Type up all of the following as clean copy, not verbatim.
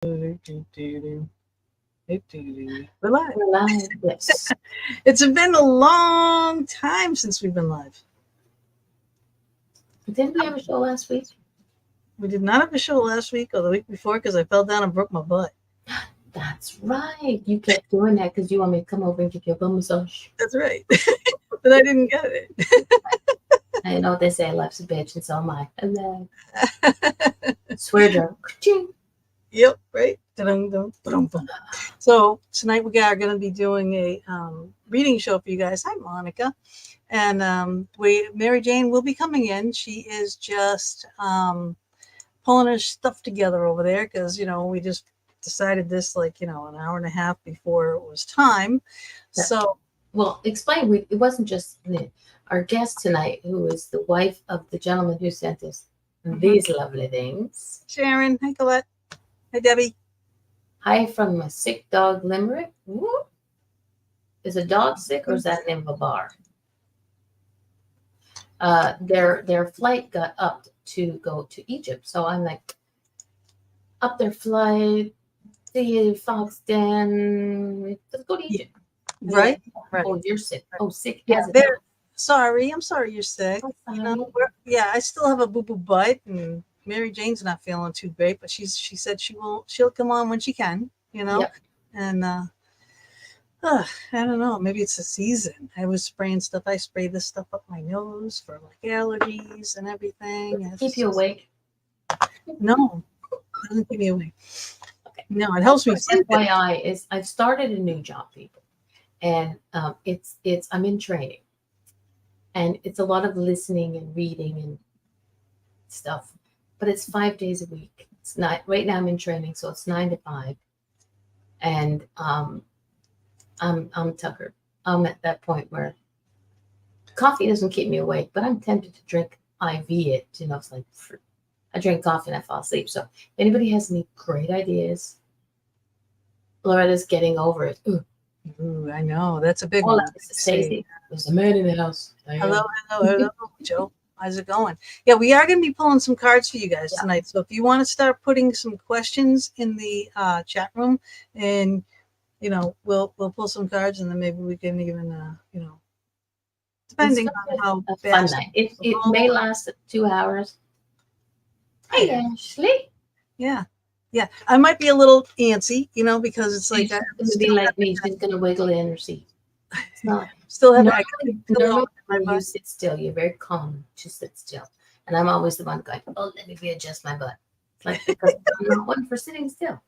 We're live. We're live. Yes. It's been a long time since we've been live. Didn't we have a show last week? We did not have a show last week or the week before because I fell down and broke my butt. That's right. You kept doing that because you want me to come over and give you a bum massage. That's right. But I didn't get it. I know what they say, life's a bitch, and so am I. And then swear jar. Ka-ching. Yep, right. So tonight we are going to be doing a reading show for you guys. Hi, Monica. And Mary Jane will be coming in. She is just pulling her stuff together over there because, we just decided this an hour and a half before it was time. So, well, explain. It wasn't just our guest tonight, who is the wife of the gentleman who sent us these lovely things. Sharon, hi, Colette. Hi, Debbie. Hi from a sick dog limerick. Whoop. Is a dog sick or is that the name of a bar? Their flight got upped to go to Egypt. So I'm like, up their flight, the Fox Den, let's go to Egypt. Right? Right. Oh, you're sick. Oh, sick. Yeah, sorry. I'm sorry you're sick. I still have a boo-boo butt, and Mary Jane's not feeling too great, but she said she'll come on when she can, Yep. And I don't know, maybe it's a season. I was spraying stuff. I sprayed this stuff up my nose for like allergies and everything. Keep you awake? No, it doesn't keep me awake. Okay. No, it helps me sleep. FYI is I've started a new job, people, and it's I'm in training, and it's a lot of listening and reading and stuff, but it's 5 days a week. It's not right now. I'm in training, so it's 9 to 5, and I'm tuckered. I'm at that point where coffee doesn't keep me awake, but I'm tempted to drink IV it. It's like I drink coffee and I fall asleep. So if anybody has any great ideas, Loretta's getting over it. Ooh, I know. That's a big Hola, one. this is Stacey. There's a man in the house. Hello, Joe. How's it going? Yeah, we are going to be pulling some cards for you guys tonight. So if you want to start putting some questions in the chat room, and we'll pull some cards, and then maybe we can even depending on how a fun night. It may last 2 hours. Hey, Ashley. Yeah. I might be a little antsy, because it's like she's gonna be like me. She's gonna wiggle in her seat. It's not still have normally you sit still. You're very calm. Just sit still. And I'm always the one going, oh, let me readjust my butt. It's like, because I'm not one for sitting still.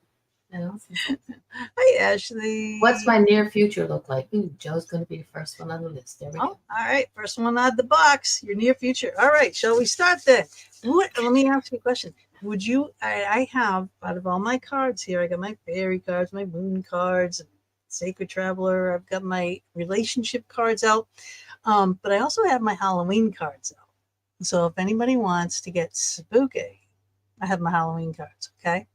Hi, Ashley. What's my near future look like? Ooh, Joe's going to be the first one on the list. There we go. All right. First one out of the box. Your near future. All right. Shall we start then? Let me ask you a question. Would you, I have, out of all my cards here, I got my fairy cards, my moon cards, Sacred Traveler. I've got my relationship cards out. But I also have my Halloween cards out. So if anybody wants to get spooky, I have my Halloween cards. Okay.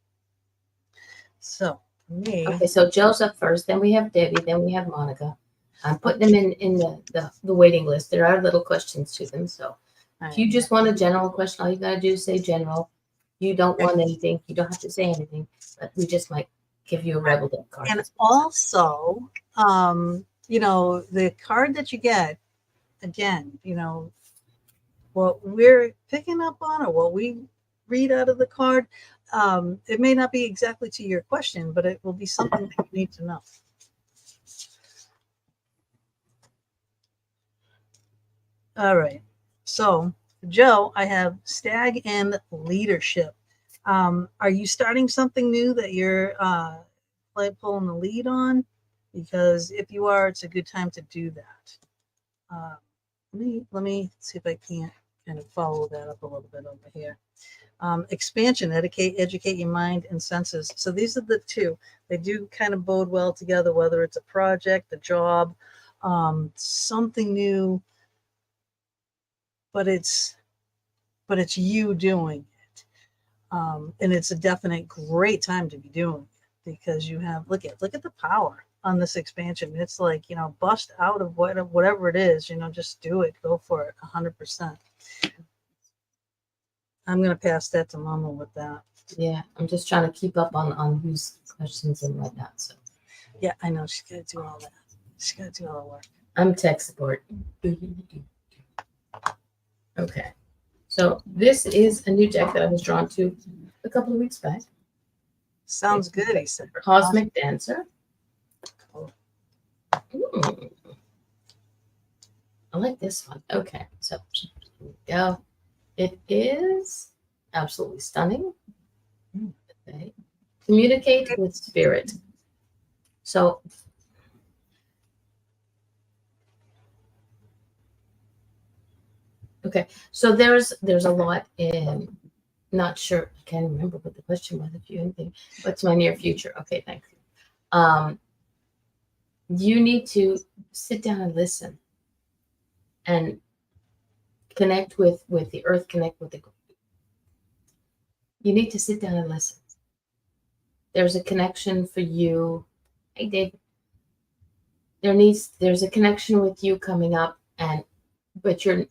So me. Okay, so Joe's up first. Then we have Debbie. Then we have Monica. I'm putting them in the waiting list. There are little questions to them. So if you just want a general question, all you got to do is say general. You don't want anything. You don't have to say anything. But we just might give you a rebel deck card. And also, the card that you get, again, what we're picking up on or what we read out of the card, it may not be exactly to your question, but it will be something that you need to know. All right. So, Joe, I have Stag and Leadership. Are you starting something new that you're pulling the lead on? Because if you are, it's a good time to do that. Let me see if I can't kind of follow that up a little bit over here. Expansion, educate your mind and senses. So these are the two. They do kind of bode well together, whether it's a project, a job, something new, but it's you doing it. And it's a definite great time to be doing it because you have look at the power on this expansion. It's like, bust out of whatever it is, just do it, go for it 100%. I'm going to pass that to Mama with that. Yeah, I'm just trying to keep up on whose questions and whatnot. So Yeah, I know she's got to do all that. She's got to do all the work. I'm tech support. Okay. So this is a new deck that I was drawn to a couple of weeks back. Sounds good, he said. Cosmic Dancer. Cool. Ooh. I like this one. Okay, so here we go. It is absolutely stunning. Okay. Communicate with spirit. So okay, so there's a lot in, not sure, I can't remember what the question was, if you anything. What's my near future? Okay, thank you. You need to sit down and listen and connect with the earth, connect with the, you need to sit down and listen. There's a connection for you. Hey Dave. There's a connection with you coming up, and but you're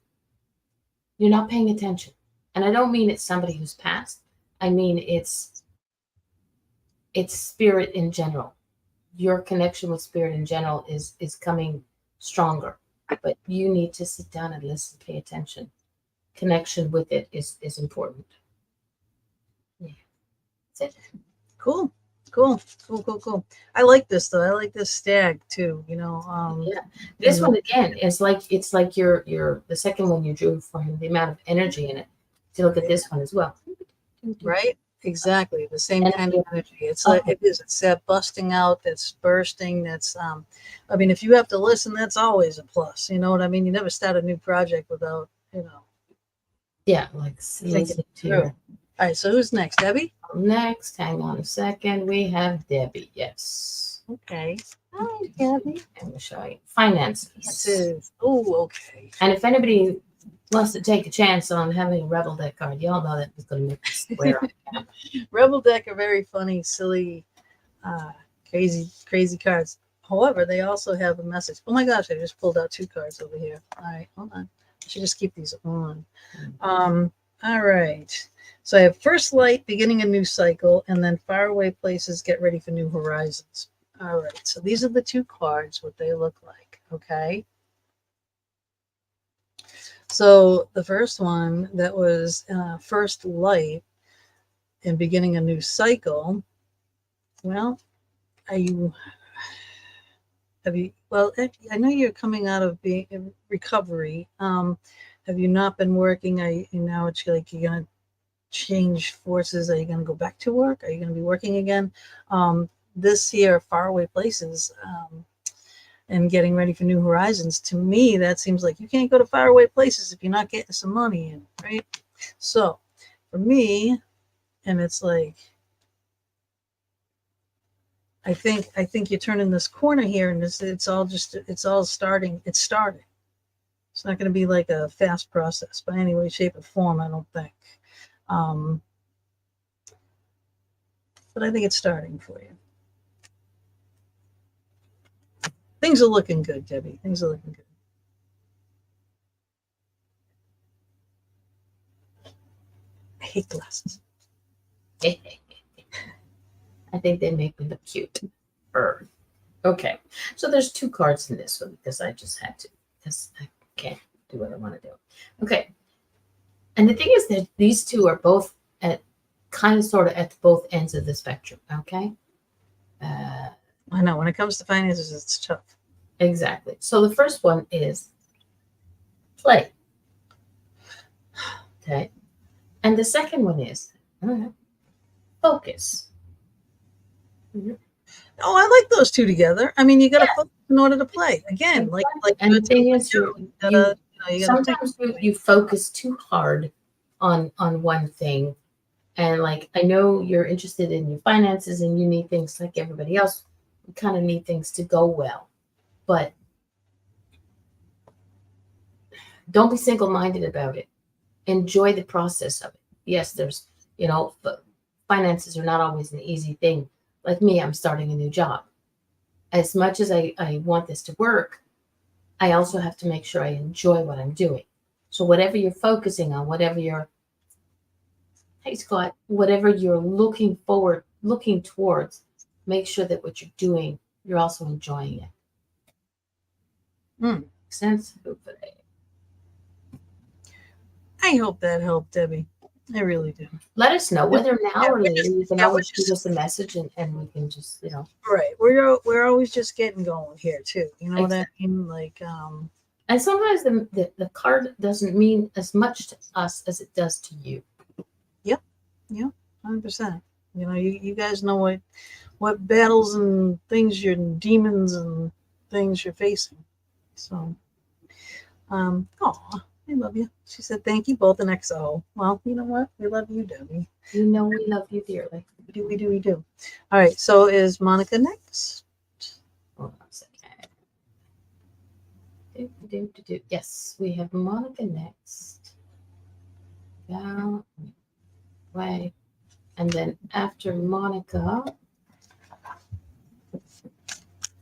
not paying attention. And I don't mean it's somebody who's passed. I mean it's spirit in general. Your connection with spirit in general is coming stronger. But you need to sit down and listen, pay attention. Connection with it is important. Yeah. That's it. Cool. I like this though. I like this stag too. Yeah. This one again is like, it's like your the second one you drew for him, the amount of energy in it. To look at this one as well. Right? Exactly. The same And- kind of energy. It's like it is. It's that busting out, that's bursting, that's I mean, if you have to listen, that's always a plus. You know what I mean? You never start a new project without, Yeah, like Think it here. All right, so who's next? Debbie? Next, hang on a second. We have Debbie. Yes. Okay. Hi, Debbie. And we'll show you finances. Oh, okay. And if anybody wants to take a chance on having a Rebel deck card, y'all know that was going to make me swear. Rebel deck are very funny, silly, crazy cards. However, they also have a message. Oh my gosh, I just pulled out 2 cards over here. All right, hold on. I should just keep these on. All right. So I have first light, beginning a new cycle, and then faraway places, get ready for new horizons. All right. So these are the 2 cards, what they look like. Okay. So the first one that was first light and beginning a new cycle. Well, well, I know you're coming out of being in recovery. Have you not been working? Now it's like you're going to change forces. Are you going to go back to work? Are you going to be working again? This year, faraway places, and getting ready for new horizons. To me, that seems like you can't go to faraway places if you're not getting some money in, right? So for me, and it's like, I think you're turning this corner here, and it's all starting. It's starting. It's not going to be like a fast process by any way, shape, or form, I don't think. But I think it's starting for you. Things are looking good, Debbie. Things are looking good. I hate glasses. I think they make me look cute. Okay. So there's 2 cards in this one because I just had to, because I can't do what I want to do. Okay. And the thing is that these 2 are both at kind of sort of at both ends of the spectrum. Okay. I know when it comes to finances, it's tough. Exactly. So the first one is play. Okay. And the second one is focus. Oh, I like those 2 together. I mean, you got to focus in order to play. Again, like and the thing is, sometimes you focus too hard on one thing, and like I know you're interested in your finances and you need things like everybody else. You kind of need things to go well, but don't be single-minded about it. Enjoy the process of it. Yes, there's finances are not always an easy thing. Like me, I'm starting a new job. As much as I want this to work, I also have to make sure I enjoy what I'm doing. So whatever you're focusing on, whatever you're hey Scott, whatever you're looking towards, make sure that what you're doing, you're also enjoying it. Hmm. Makes sense? Hopefully. I hope that helped, Debbie. I really do. Let us know whether now or we're later. You can we're always just give us a message and we can just, right. We're always just getting going here too. You know what I mean? Like and sometimes the card doesn't mean as much to us as it does to you. Yep. 100%. You know, you guys know what battles and things your demons and things you're facing. So I love you. She said, thank you both in XO. Well, you know what? We love you, Debbie. You know we love you dearly. We do. All right. So is Monica next? Hold on a second. Yes, we have Monica next. Down, way. And then after Monica,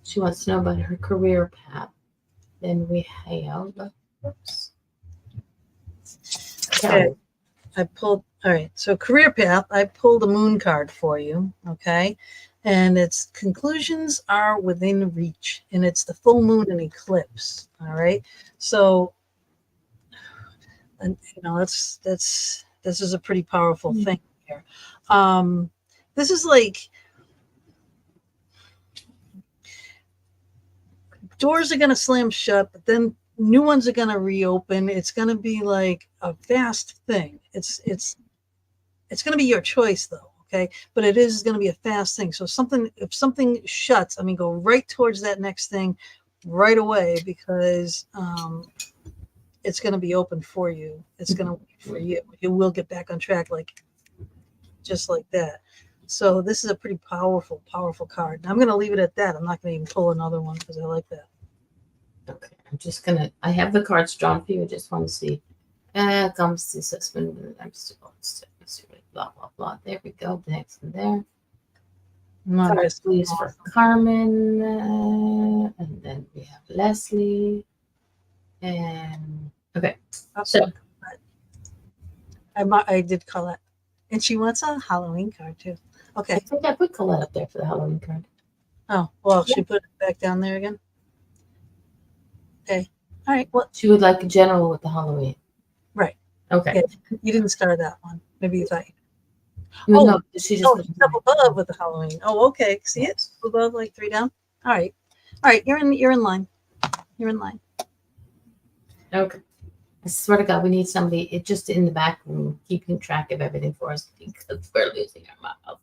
she wants to know about her career path. Then we have, oops. Okay. I pulled, all right. So career path, I pulled a moon card for you. Okay. And its conclusions are within reach, and it's the full moon and eclipse. All right. So, and this is a pretty powerful thing here. This is like doors are going to slam shut, but then new ones are going to reopen. It's going to be like a fast thing. It's going to be your choice though. Okay. But it is going to be a fast thing. So if something shuts, go right towards that next thing right away, because it's going to be open for you. It's going to wait for you. You will get back on track, just like that. So this is a pretty powerful card. And I'm going to leave it at that. I'm not going to even pull another one because I like that. Okay. I have the cards drawn for you. I just want to see. Comes this husband. I'm still blah, blah, blah. There we go. Next one there. Cards, please, for Carmen. And then we have Leslie. And okay. So I did Colette. And she wants a Halloween card too. Okay. I think I put Colette up there for the Halloween card. Oh, well, she put it back down there again. Okay. All right. Well, she would like a general with the Halloween. Right. Okay. Yeah. You didn't start that one. Maybe you thought. No, she just put up above with the Halloween. Oh, okay. See it above, like 3 down. All right. You're in line. You're in line. Okay. I swear to God, we need somebody just in the back room keeping track of everything for us because we're losing our mouth.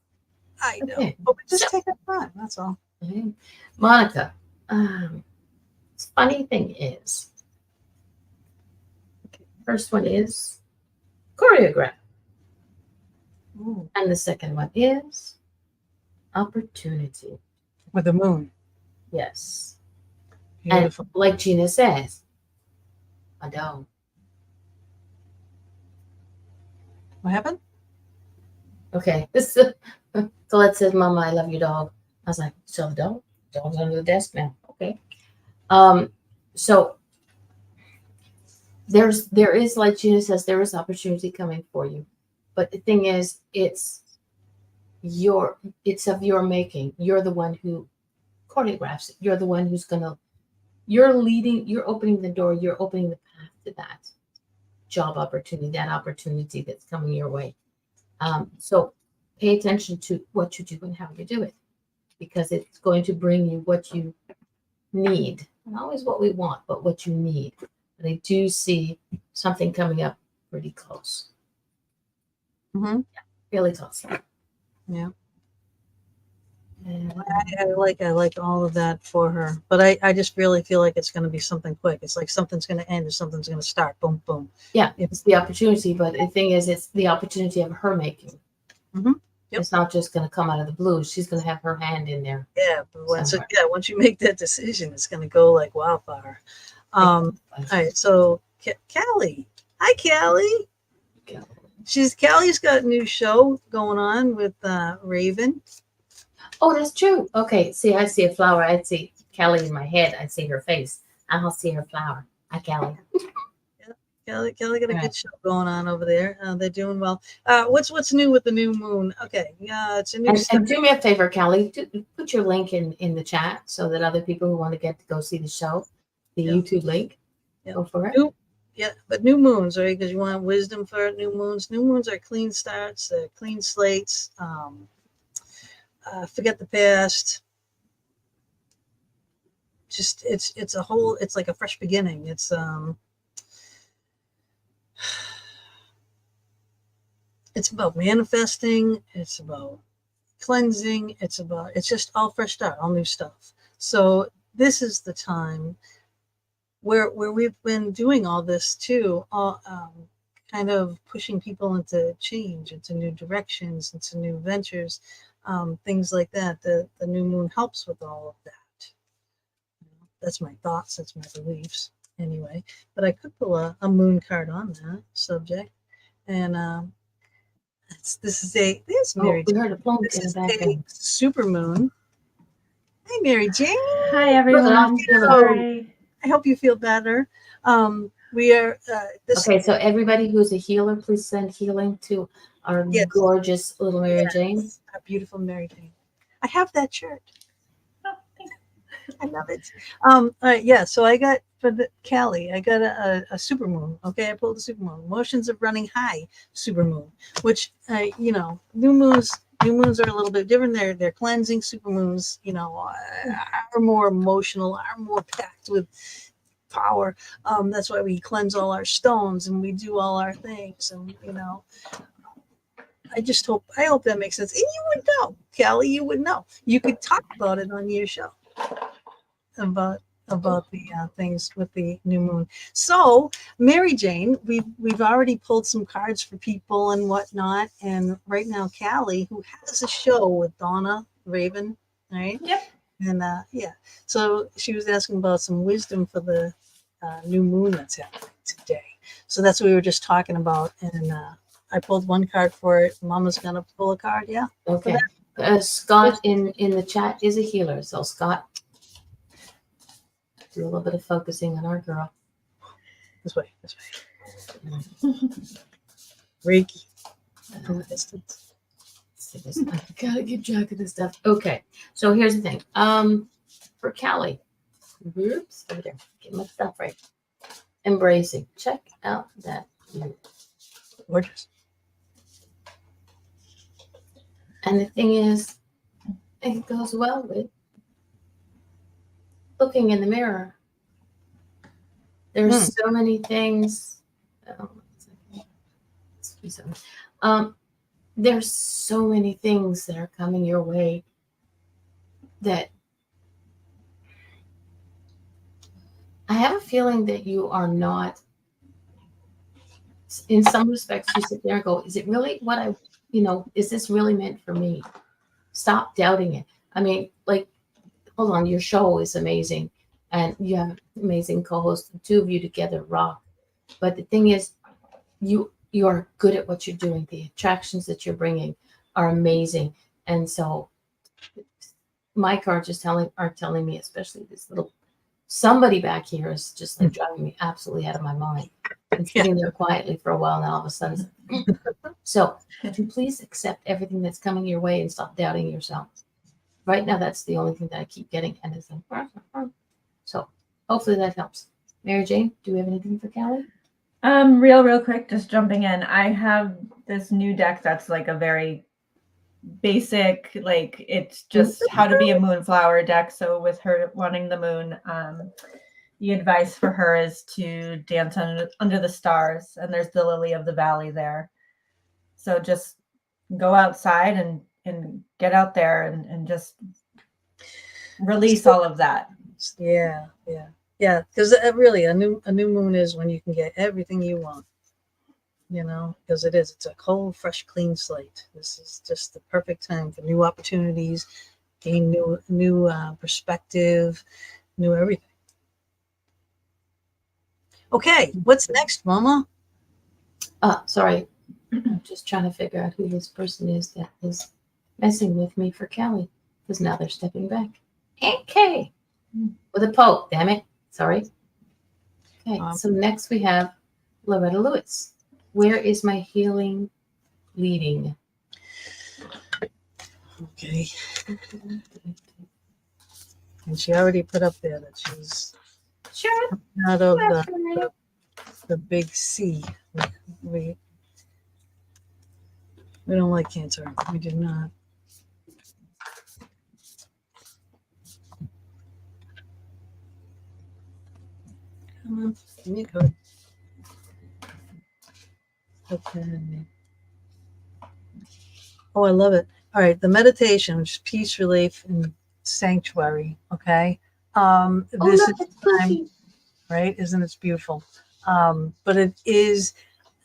I know. Okay. But we just take our time. That's all. Okay. Monica, funny thing is, first one is choreograph. Ooh. And the second one is opportunity. With the moon. Yes. Beautiful. And like Gina says, I don't. What happened? Okay. Colette says, Mama, I love your dog. I was like, so the dog? Dog's under the desk now. Okay. So there is, like Gina says, there is opportunity coming for you. But the thing is, it's of your making. You're the one who choreographs it. You're the one who's you're leading, you're opening the door, you're opening the path to that job opportunity, that opportunity that's coming your way. So pay attention to what you do and how you do it, because it's going to bring you what you need. Not always what we want, but what you need. And I do see something coming up pretty close. Mm-hmm. Yeah, really close. Yeah. I like all of that for her, but I just really feel like it's going to be something quick. It's like something's going to end or something's going to start. Boom, boom. Yeah, it's the opportunity, but the thing is, it's the opportunity of her making. Mm-hmm. Yep. It's not just going to come out of the blue. She's going to have her hand in there. Yeah, but once you make that decision, it's going to go like wildfire. All right, so Callie. Hi, Callie. Callie's got a new show going on with Raven. Oh, that's true. Okay, see, I see a flower. I see Callie in my head. I see her face. I don't see her flower. Hi, Callie. Kelly got a Right. good show going on over there. They're doing well. What's new with the new moon? Okay, yeah, it's a new And do me a favor, Kelly, put your link in the chat so that other people who want to get to go see the show, the Yeah. YouTube link, Yeah. go for it. Yeah, but new moons, right? Because you want wisdom for new moons. New moons are clean starts, they're clean slates. Forget the past. Just it's a whole. It's like a fresh beginning. It's about manifesting. It's about cleansing. It's just all fresh start, all new stuff. So this is the time where we've been doing all this too, all kind of pushing people into change, into new directions, into new ventures, things like that. The new moon helps with all of that. That's my thoughts. That's my beliefs. Anyway, but I could pull a moon card on that subject, and there's Oh, Mary we Jane. heard a plunk This in the is a background. super moon. Hi, Mary Jane. Hi everyone. Hello. Hi. I hope you feel better. We are this. Okay, so everybody who's a healer, please send healing to our Yes. gorgeous little Mary Jane. Yes, our beautiful Mary Jane. I have that shirt. Oh, thanks. I love it. All right, yeah. So I got for the Callie, I got a super moon. Okay, I pulled the super moon. Motions of running high, super moon. Which new moons. New moons are a little bit different. They're cleansing. Super moons, are more emotional, are more packed with power. That's why we cleanse all our stones and we do all our things. And I hope that makes sense. And you would know, Callie, you would know. You could talk about it on your show about the things with the new moon. So, Mary Jane, we've already pulled some cards for people and whatnot. And right now, Callie, who has a show with Donna Raven, right? Yep. And so she was asking about some wisdom for the new moon that's happening today. So that's what we were just talking about. And I pulled one card for it. Mama's gonna pull a card. Yeah. Okay. Scott in the chat is a healer. So Scott, do a little bit of focusing on our girl. This way. Reiki from a distance. I gotta keep track of this stuff. Okay. So here's the thing. For Callie, oops, over there. Get my stuff right. Embracing. Check out that view. Gorgeous. And the thing is, it goes well with looking in the mirror. There's so many things. There's so many things that are coming your way that I have a feeling that you are not, in some respects, you sit there and go, is it really what is this really meant for me? Stop doubting it. I mean, hold on, your show is amazing and you have amazing co-hosts. The two of you together rock. But the thing is, you are good at what you're doing. The attractions that you're bringing are amazing. And so my cards are telling me, especially this little somebody back here is just driving me absolutely out of my mind. And sitting there quietly for a while, and all of a sudden, so could you please accept everything that's coming your way and stop doubting yourself? Right now, that's the only thing that I keep getting, and it's like, so hopefully that helps. Mary Jane, do we have anything for Callie? Real quick, just jumping in. I have this new deck that's like a very basic, it's just how to be a moonflower deck. So with her wanting the moon, the advice for her is to dance under the stars, and there's the lily of the valley there. So just go outside and get out there and just release all of that. Yeah. Because really, a new moon is when you can get everything you want. Because it's a cold, fresh, clean slate. This is just the perfect time for new opportunities, gain new perspective, new everything. Okay, what's next, Mama? Sorry. I'm just trying to figure out who this person is that is messing with me for Callie, because now they're stepping back. Okay. With a poke, damn it. Sorry. Okay, so next we have Loretta Lewis. Where is my healing leading? Okay. And she already put up there that she's Sure. out of the big C. We don't like Cancer. We do not. Come on, give me a code. Okay. Oh, I love it. All right, the meditation, which is peace, relief, and sanctuary. Okay. Oh, This look, is it's time, Pookie. right? Isn't it beautiful? But it is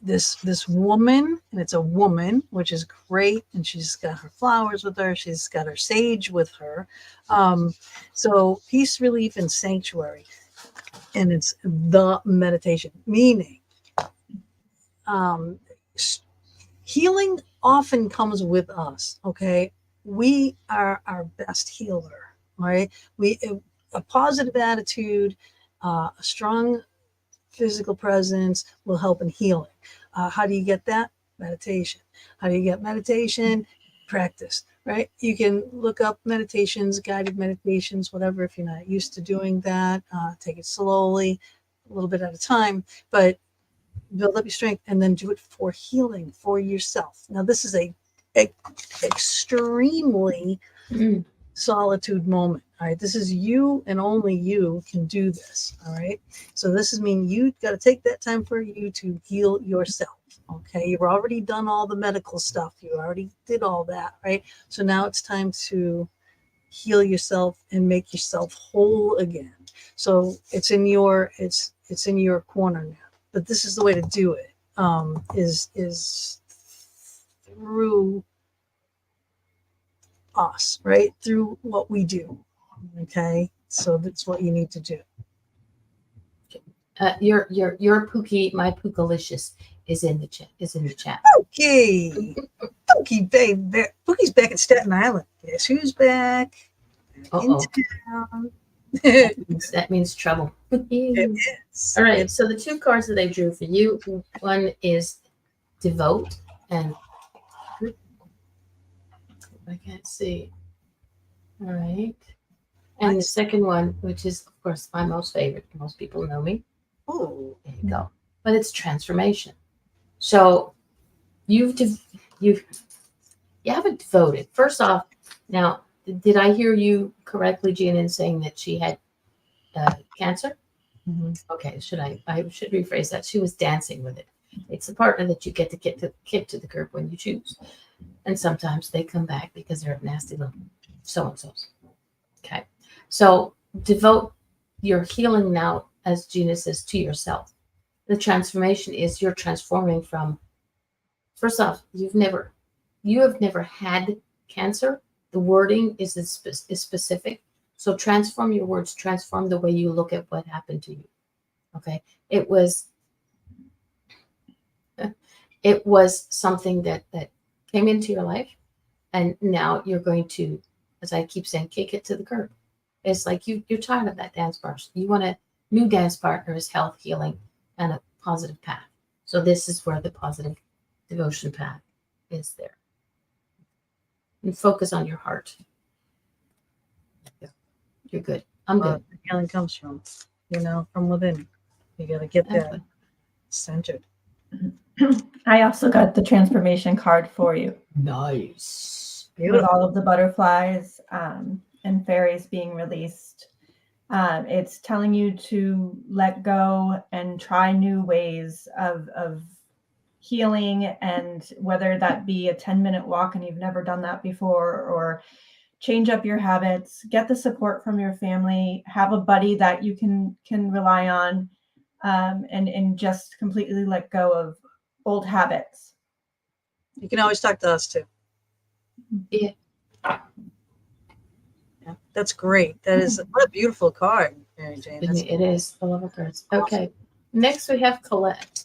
this woman, and it's a woman, which is great, and she's got her flowers with her. She's got her sage with her. So peace, relief, and sanctuary, and it's the meditation, meaning healing often comes with us. Okay, we are our best healer. Right? A positive attitude, a strong physical presence will help in healing. How do you get that? Meditation. How do you get meditation? Practice, right? You can look up meditations, guided meditations, whatever. If you're not used to doing that, take it slowly, a little bit at a time, but build up your strength and then do it for healing for yourself. Now, this is a extremely solitude moment. All right, this is you and only you can do this. All right, so this is mean you got to take that time for you to heal yourself. Okay, you've already done all the medical stuff. You already did all that, right? So now it's time to heal yourself and make yourself whole again. So it's in your corner now. But this is the way to do it. Is through us, right? Through what we do. Okay, so that's what you need to do. Your Pookie, my Pookalicious is in the chat. Okay, Pookie, baby, Pookie's back in Staten Island. Guess who's back in Uh-oh. town? That means trouble. It is. All right. So the two cards that I drew for you, one is Devote, and I can't see. All right. And the second one, which is of course my most favorite, most people know me. Oh, There you go. But it's transformation. So you haven't devoted. First off, now did I hear you correctly, Gina, in saying that she had cancer? mm-hmm. Okay, I should rephrase that. She was dancing with it. It's a partner that you get to kick to the curb when you choose. And sometimes they come back because they're nasty little so-and-sos. Okay. So devote your healing now, as Gina says, to yourself. The transformation is you're transforming from, first off, you have never had cancer. The wording is specific. So transform your words, transform the way you look at what happened to you. Okay. It was something that came into your life, and now you're going to, as I keep saying, kick it to the curb. It's like you're tired of that dance partner. You want a new dance partner is health, healing, and a positive path. So this is where the positive devotion path is there. And focus on your heart. Yeah. You're good. I'm good. The healing comes from within. You got to get that centered. I also got the transformation card for you. Nice. With all of the butterflies and fairies being released. It's telling you to let go and try new ways of healing, and whether that be a 10-minute walk and you've never done that before, or change up your habits, get the support from your family, have a buddy that you can rely on, and just completely let go of old habits. You can always talk to us too. Yeah. Yeah, that's great. That is what a beautiful card, Mary Jane. It is. I love the cards. Okay. Next we have Colette.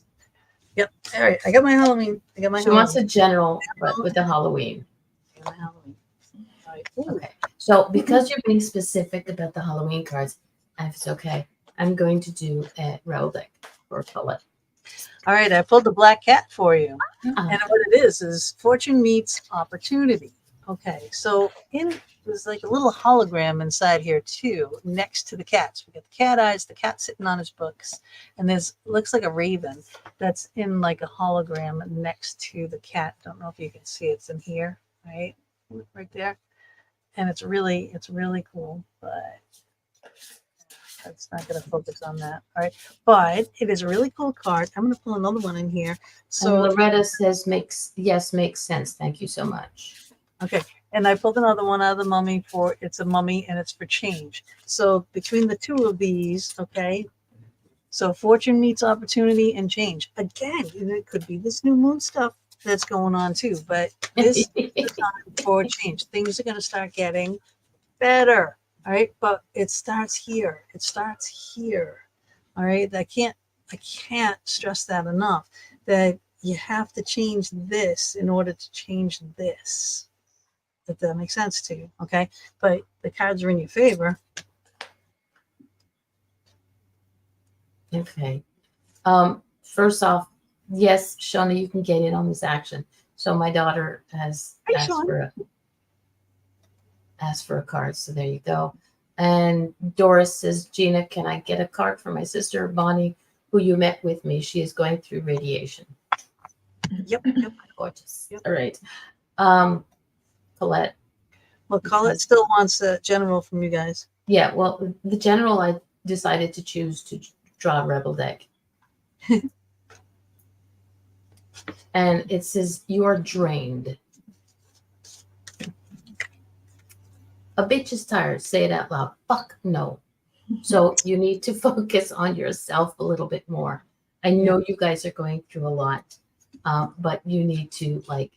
Yep. All right. I got my Halloween. She wants a general, but with the Halloween. I got my Halloween. All right. Okay. So because you're being specific about the Halloween cards, if it's okay, I'm going to do a roll deck for Colette. All right, I pulled the black cat for you. Ah, And what it is fortune meets opportunity. Okay, so there's like a little hologram inside here too, next to the cats. We got the cat eyes, the cat sitting on his books, and there's looks like a raven that's in like a hologram next to the cat. Don't know if you can see it's in here, right? Right there. And it's really cool, but that's not going to focus on that. All right, but it is a really cool card. I'm going to pull another one in here. so So Loretta says makes sense. Thank you so much. okay, and I pulled another one out of the mummy for it's a mummy and it's for change. So between the two of these, okay, so fortune meets opportunity and change. Again, it could be this new moon stuff that's going on too, but this is the time for change. Things are going to start getting better. All right, but it starts here. It starts here. All right, I can't stress that enough. That you have to change this in order to change this. If that makes sense to you, okay? But the cards are in your favor. Okay. First off, yes, Shauna, you can get in on this action. So my daughter has Hi, asked Shauna. for a card. So there you go. And Doris says, Gina, can I get a card for my sister Bonnie, who you met with me? She is going through radiation. Yep. Gorgeous. Yep. All right. Colette. Well, Colette still wants a general from you guys. Yeah, well, the general I decided to choose to draw a rebel deck. And it says, you are drained. A bitch is tired. Say it out loud. Fuck no. So you need to focus on yourself a little bit more. I know you guys are going through a lot, but you need to, like,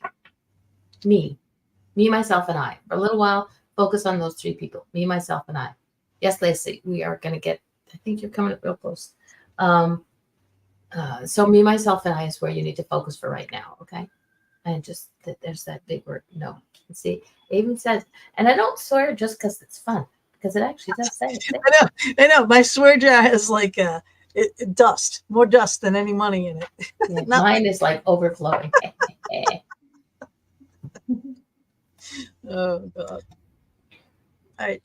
me, myself, and I, for a little while, focus on those three people. Me, myself, and I. Yes, Lacey, we are going to get, I think you're coming up real close. So me, myself, and I is where you need to focus for right now, okay? And just there's that big word, no. See, it even says, and I don't swear just because it's fun, because it actually does say it. I know. My swear jar has like dust, more dust than any money in it. Yeah, Not mine is like overflowing. Oh God! All right,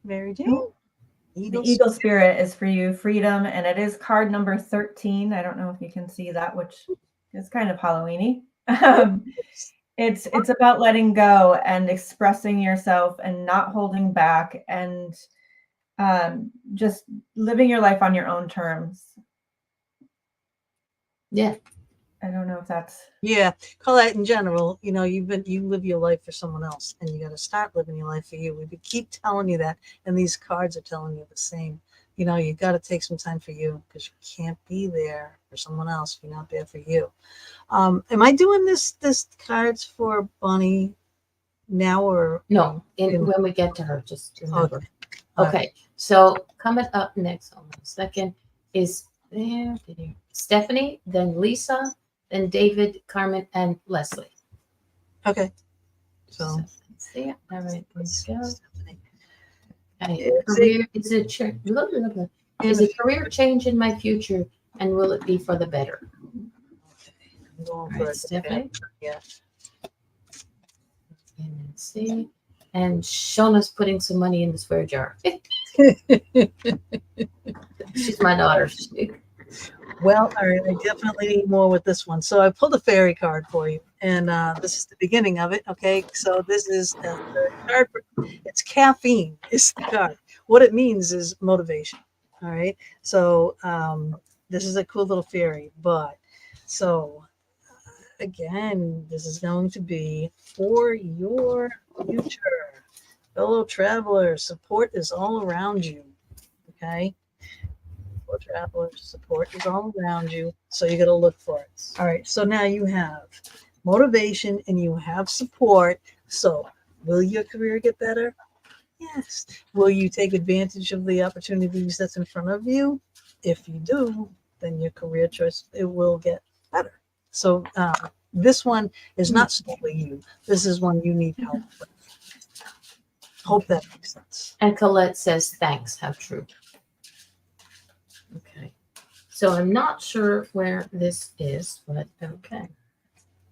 Mary Jane. The eagle spirit is for you, freedom, and it is card number 13. I don't know if you can see that, which is kind of Halloweeny. It's about letting go and expressing yourself and not holding back and just living your life on your own terms. Yeah. I don't know if that's Colette, in general, you live your life for someone else, and you got to start living your life for you. We keep telling you that, and these cards are telling you the same. You got to take some time for you because you can't be there for someone else if you're not there for you. Am I doing this cards for Bonnie now or No, when we get to her, just remember. Okay. Okay, so coming up next, hold on a second, is Stephanie, then Lisa, then David, Carmen, and Leslie. Okay. So see it. All right, let's go. Stephanie. Okay. Career is a career change in my future, and will it be for the better? I'm going All for right, it. Stephanie. Yeah. And let's see. And Shauna's putting some money in the swear jar. She's my daughter. Well, all right, I definitely need more with this one. So I pulled a fairy card for you, and this is the beginning of it. Okay, so this is a card. It's caffeine. Is the card. What it means is motivation. All right. So this is a cool little fairy, but so again, this is going to be for your future, fellow travelers. Support is all around you. Okay. Travelers support is all around you, so you got to look for it. All right, so now you have motivation and you have support. So will your career get better? Yes. Will you take advantage of the opportunities that's in front of you? If you do, then your career choice, it will get better. So this one is not solely you. This is one you need help with. Hope that makes sense. And Colette says, thanks. How true. Okay. So I'm not sure where this is, but okay.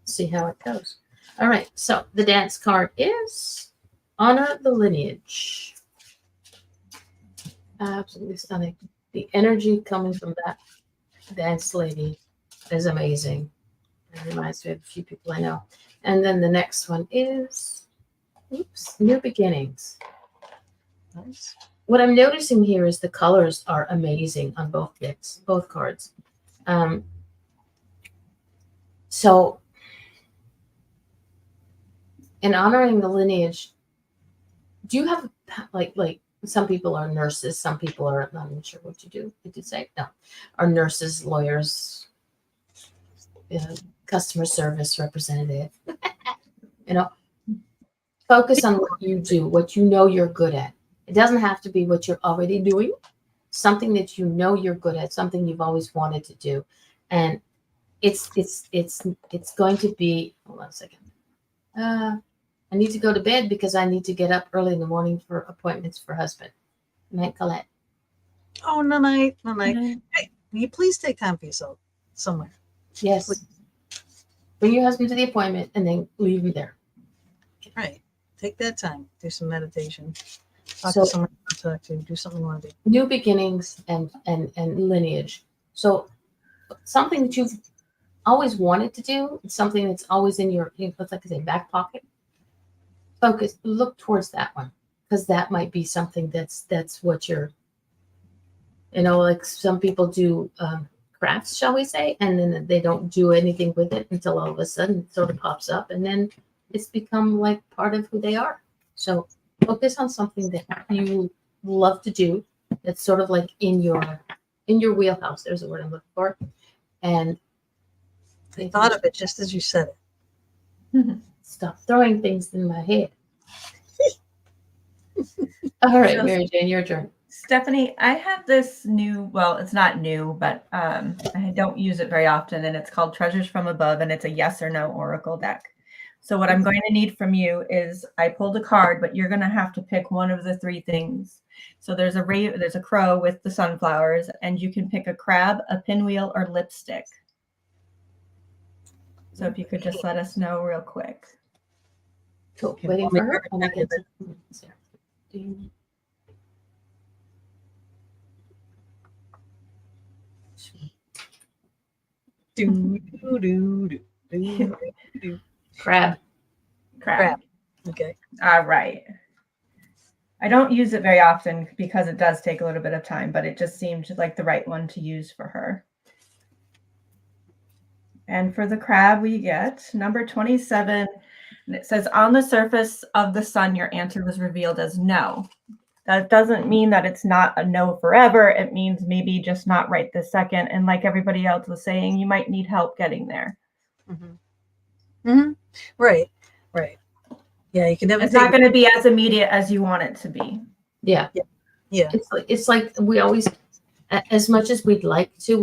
See how it goes. All right. So the dance card is Honor the Lineage. Absolutely stunning. The energy coming from that dance lady is amazing. It reminds me of a few people I know. And then the next one is, oops, New Beginnings. Nice. What I'm noticing here is the colors are amazing on both decks, both cards. So, in honoring the lineage, do you have like some people are nurses, some people are, I'm not sure what you do. Did you say no? Are nurses, lawyers, customer service representative? You know, focus on what you do, what you know you're good at. It doesn't have to be what you're already doing. Something that you know you're good at, something you've always wanted to do, and it's going to be. Hold on a second. I need to go to bed because I need to get up early in the morning for appointments for husband. Night, Colette. Oh, no night, no night. Mhm. Hey, will you please take time for yourself somewhere? Yes. Bring your husband to the appointment and then leave him there. Right. Take that time. Do some meditation. Talk So- to someone you want to talk to. Do something you want to do. New beginnings and lineage. So something that you've always wanted to do, it's something that's always in your, let's like I say, back pocket. Focus, look towards that one, because that might be something that's what you're, like some people do crafts, shall we say, and then they don't do anything with it until all of a sudden it sort of pops up, and then it's become like part of who they are. So focus on something that you love to do, that's sort of like in your wheelhouse. There's a word I'm looking for. And I thought of it just as you said it. stop throwing things in my head. All right, Mary Jane, your turn. Stephanie, I have this new, well, it's not new, but I don't use it very often, and it's called Treasures from Above, and it's a yes or no oracle deck. So what I'm going to need from you is, I pulled a card, but you're going to have to pick one of the three things. So there's a crow with the sunflowers, and you can pick a crab, a pinwheel, or lipstick. So if you could just let us know real quick. Cool. Okay, Waiting I'll for make her. her I'll make kind it. Do, do, do, do, do, do. Crab. Crab. Okay. All right. I don't use it very often because it does take a little bit of time, but it just seemed like the right one to use for her. And for the crab, we get number 27. And it says, on the surface of the sun, your answer was revealed as no. That doesn't mean that it's not a no forever. It means maybe just not right this second. And like everybody else was saying, you might need help getting there. Mm-hmm. Mm-hmm. Right. Right. Yeah, you can never It's take not going to be as immediate as you want it to be. Yeah. Yeah. It's like we always, as much as we'd like to,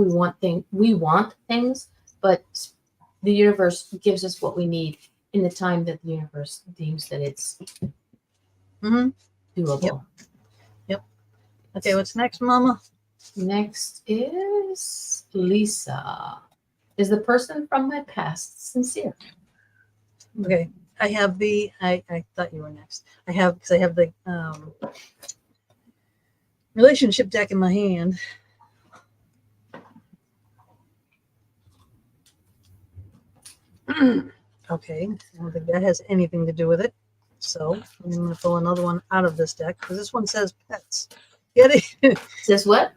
we want things, but the universe gives us what we need in the time that the universe deems that it's Mm-hmm. doable. Yep. Okay, what's next, Mama? Next is Lisa. Is the person from my past sincere? Okay. I have I thought you were next. I have the relationship deck in my hand. Okay. I don't think that has anything to do with it. So I'm going to pull another one out of this deck because this one says pets. Get it? Says what?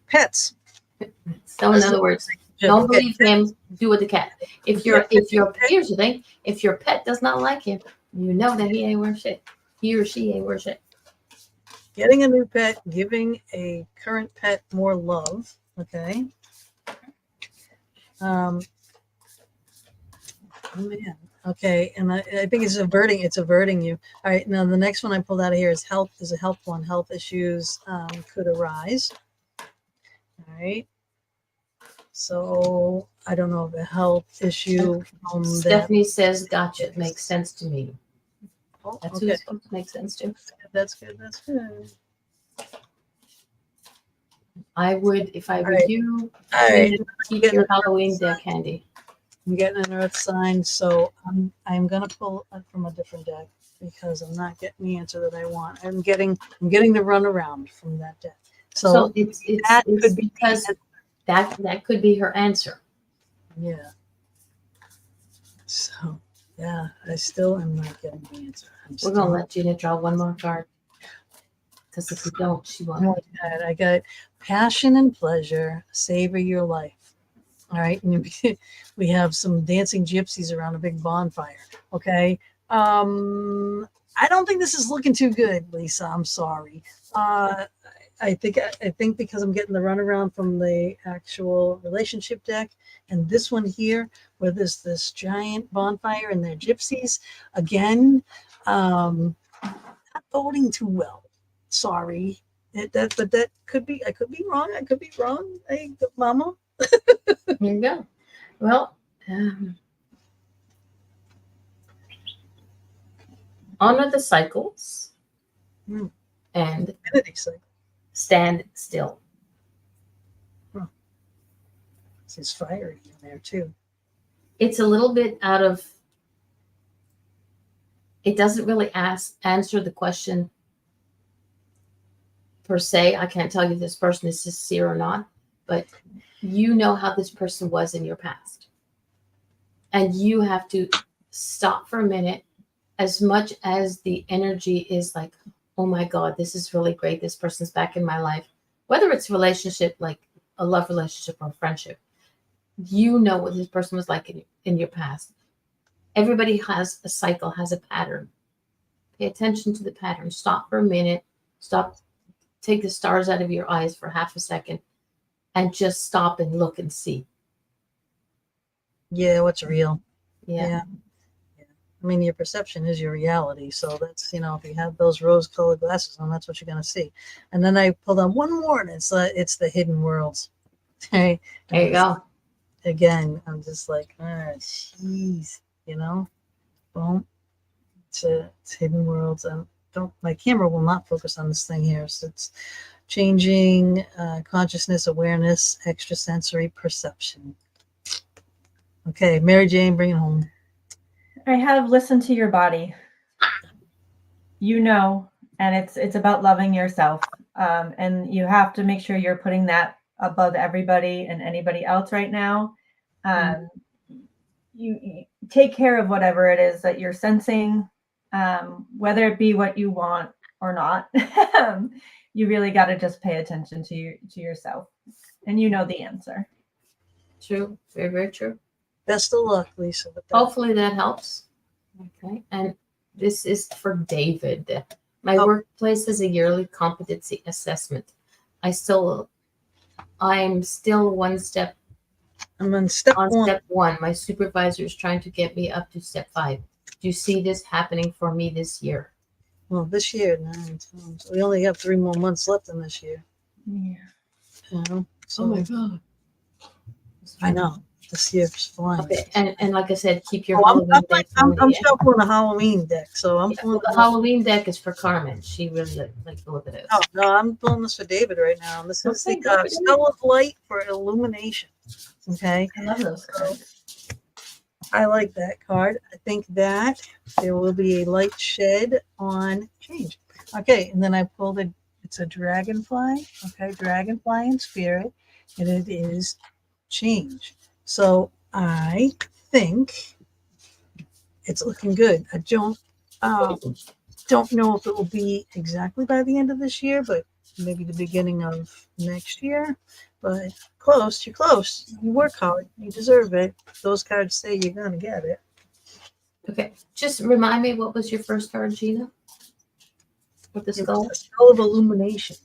Pets. So in other words, don't Okay. believe him. Do with the cat. If your here's the thing. If your pet does not like him, you know that he ain't worth shit. He or she ain't worth shit. Getting a new pet, giving a current pet more love. Okay. Oh man. Okay, and I think it's averting you. All right, now the next one I pulled out of here is health. Is a health one. Health issues could arise. All right. So I don't know if a health issue that. Stephanie says, "Gotcha. It makes sense to me." Oh, That's who okay, it's supposed to make sense to. that's good. That's good. I would, if I were right. you, All right. keep your Halloween deck handy. I'm getting an earth sign, so I'm gonna pull from a different deck because I'm not getting the answer that I want. I'm getting the runaround from that deck. So So it's that it's could be because that could be her answer. yeah. So yeah, I still am not getting the answer. We're gonna let Gina draw one more card. Because if you don't, she won't. Oh, God, I got passion and pleasure, savor your life. All right. And we have some dancing gypsies around a big bonfire. Okay. I don't think this is looking too good, Lisa. I'm sorry. I think because I'm getting the runaround from the actual relationship deck and this one here, where there's this giant bonfire and they're gypsies, again, not voting too well. Sorry. But that could be, I could be wrong. I could be wrong. Hey, Mama. Here you go. Well, honor the cycles Hmm. and Infinity cycle. stand still. This is fiery in there too. It's a little bit out of. It doesn't really answer the question per se. I can't tell you if this person is sincere or not, but you know how this person was in your past. And you have to stop for a minute. As much as the energy is like, oh my God, this is really great. This person's back in my life. Whether it's a relationship, like a love relationship or friendship, you know what this person was like in your past. Everybody has a cycle, has a pattern. Pay attention to the pattern. Stop for a minute. Stop. Take the stars out of your eyes for half a second and just stop and look and see. Yeah, what's real? Yeah. I mean, your perception is your reality. So that's, if you have those rose-colored glasses on, that's what you're gonna see. And then I pulled on one more, and it's the hidden worlds. Okay. There you go. Again, I'm just like, jeez, boom. It's hidden worlds. My camera will not focus on this thing here. So it's changing consciousness, awareness, extrasensory perception. Okay, Mary Jane, bring it home. I have listened to your body. And it's about loving yourself. And you have to make sure you're putting that above everybody and anybody else right now. You take care of whatever it is that you're sensing, whether it be what you want or not. You really got to just pay attention to yourself, and you know the answer. True. Very, very true. Best of luck, Lisa. With that. Hopefully that helps. Okay. And this is for David. My workplace is a yearly competency assessment. I'm still one step. I'm on step one. Step 1. My supervisor is trying to get me up to step 5. Do you see this happening for me this year? Well, this year, 9 times. We only have 3 more months left in this year. Yeah. So, oh my God. I know. This year's flying. Okay, and like I said, keep your I'm Halloween deck. I'm shuffling a Halloween deck, so I'm pulling. The Halloween deck is for Carmen. She really likes the look of it. Oh no, I'm pulling this for David right now. This is Okay, the Spell of Light for Illumination. Okay, I love those cards. I like that card. I think that there will be a light shed on change. Okay, and then I pulled it's a dragonfly. Okay, dragonfly in spirit, and it is change. So I think it's looking good. I don't know if it will be exactly by the end of this year, but maybe the beginning of next year. But close, you're close. You work hard, you deserve it. Those cards say you're gonna get it. Okay, just remind me, what was your first card, Gina? With the skull? The Skull of Illumination.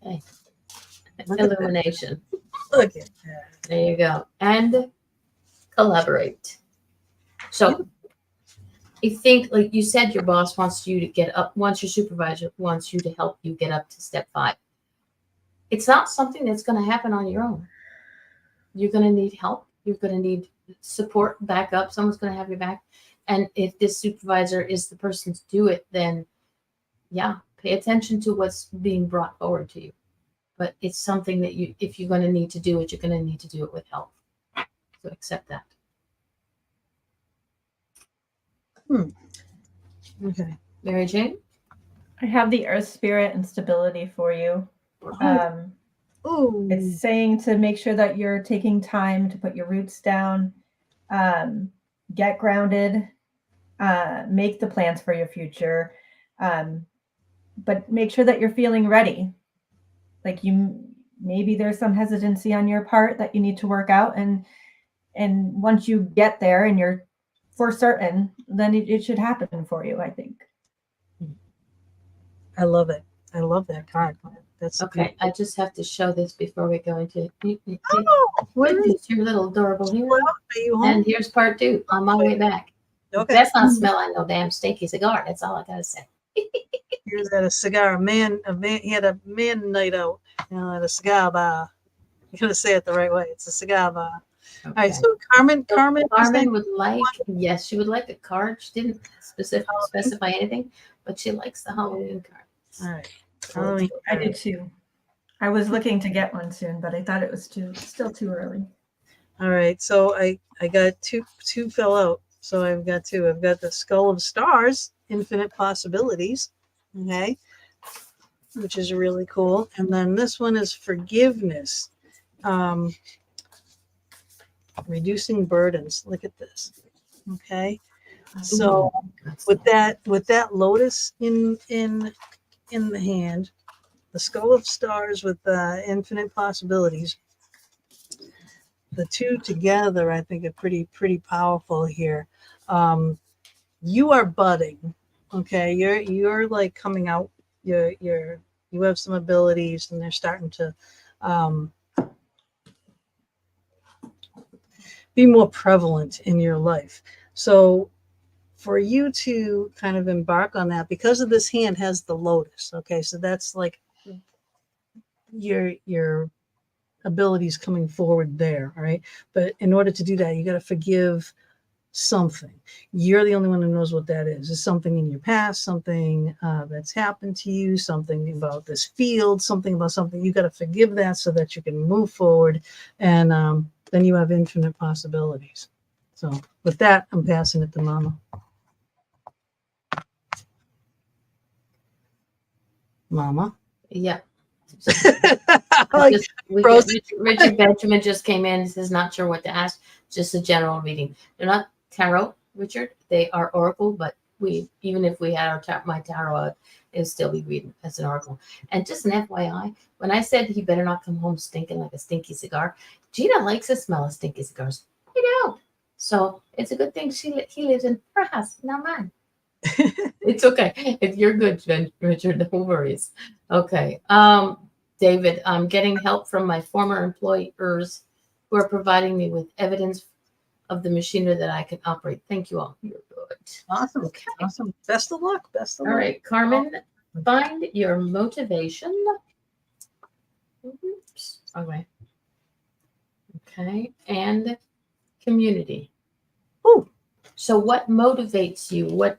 Okay. Illumination. Look at that. There you go. And collaborate. So you think, like you said, your boss wants you to get up, your supervisor wants you to help you get up to step 5. It's not something that's going to happen on your own. You're going to need help. You're going to need support, backup. Someone's going to have your back. And if this supervisor is the person to do it, then yeah, Pay attention to what's being brought forward to you. But it's something that you, if you're going to need to do it, you're going to need to do it with help. So accept that. Okay. Mary Jane? I have the earth spirit and stability for you. Ooh. It's saying to make sure that you're taking time to put your roots down, get grounded, make the plans for your future, but make sure that you're feeling ready. Like maybe there's some hesitancy on your part that you need to work out, and once you get there and you're for certain, then it should happen for you, I think. I love it. I love that card. That's Okay, I just have to show this before we go into Oh, where is your little adorable here. Well, are you home? And here's part 2 on my way back. Okay. That's not smelling no damn stinky cigar. That's all I gotta say. He was at a cigar. He had a man night out, at a cigar bar. You gotta say it the right way. It's a cigar bar. All right. So Carmen, Carmen would like, yes, she would like a card. She didn't specify anything, but she likes the Halloween card. All right. Halloween I card. did too. I was looking to get one soon, but I thought it was still too early. All right. So I got two fell out. So I've got 2. I've got the Skull of Stars, Infinite Possibilities. Okay. Which is really cool. And then this one is Forgiveness. Reducing burdens. Look at this. Okay. So with that lotus in the hand, the Skull of Stars with infinite possibilities, the 2 together, I think, are pretty powerful here. You are budding. Okay, you're like coming out. You have some abilities, and they're starting to be more prevalent in your life. So for you to kind of embark on that, because of this hand has the lotus. Okay, so that's like your abilities coming forward there. All right, but in order to do that, you got to forgive something. You're the only one who knows what that is. It's something in your past, something that's happened to you, something about this field, something about something. You got to forgive that so that you can move forward, and then you have infinite possibilities. So with that, I'm passing it to Mama. Mama. Yeah. Like, Richard Benjamin just came in and says, not sure what to ask, just a general reading. They're not tarot, Richard. They are oracle, but even if we had my tarot out, it would still be reading as an oracle. And just an FYI, when I said he better not come home stinking like a stinky cigar, Gina likes the smell of stinky cigars. I know. So it's a good thing he lives in her house, not mine. It's okay. If you're good, Richard, no worries. Okay. David, I'm getting help from my former employers who are providing me with evidence of the machinery that I can operate. Thank you all. You're good. Awesome. Okay. Awesome. Best of luck. Best of luck. All right, Carmen, find your motivation. Oops. Okay. Okay. And community. Ooh. So what motivates you?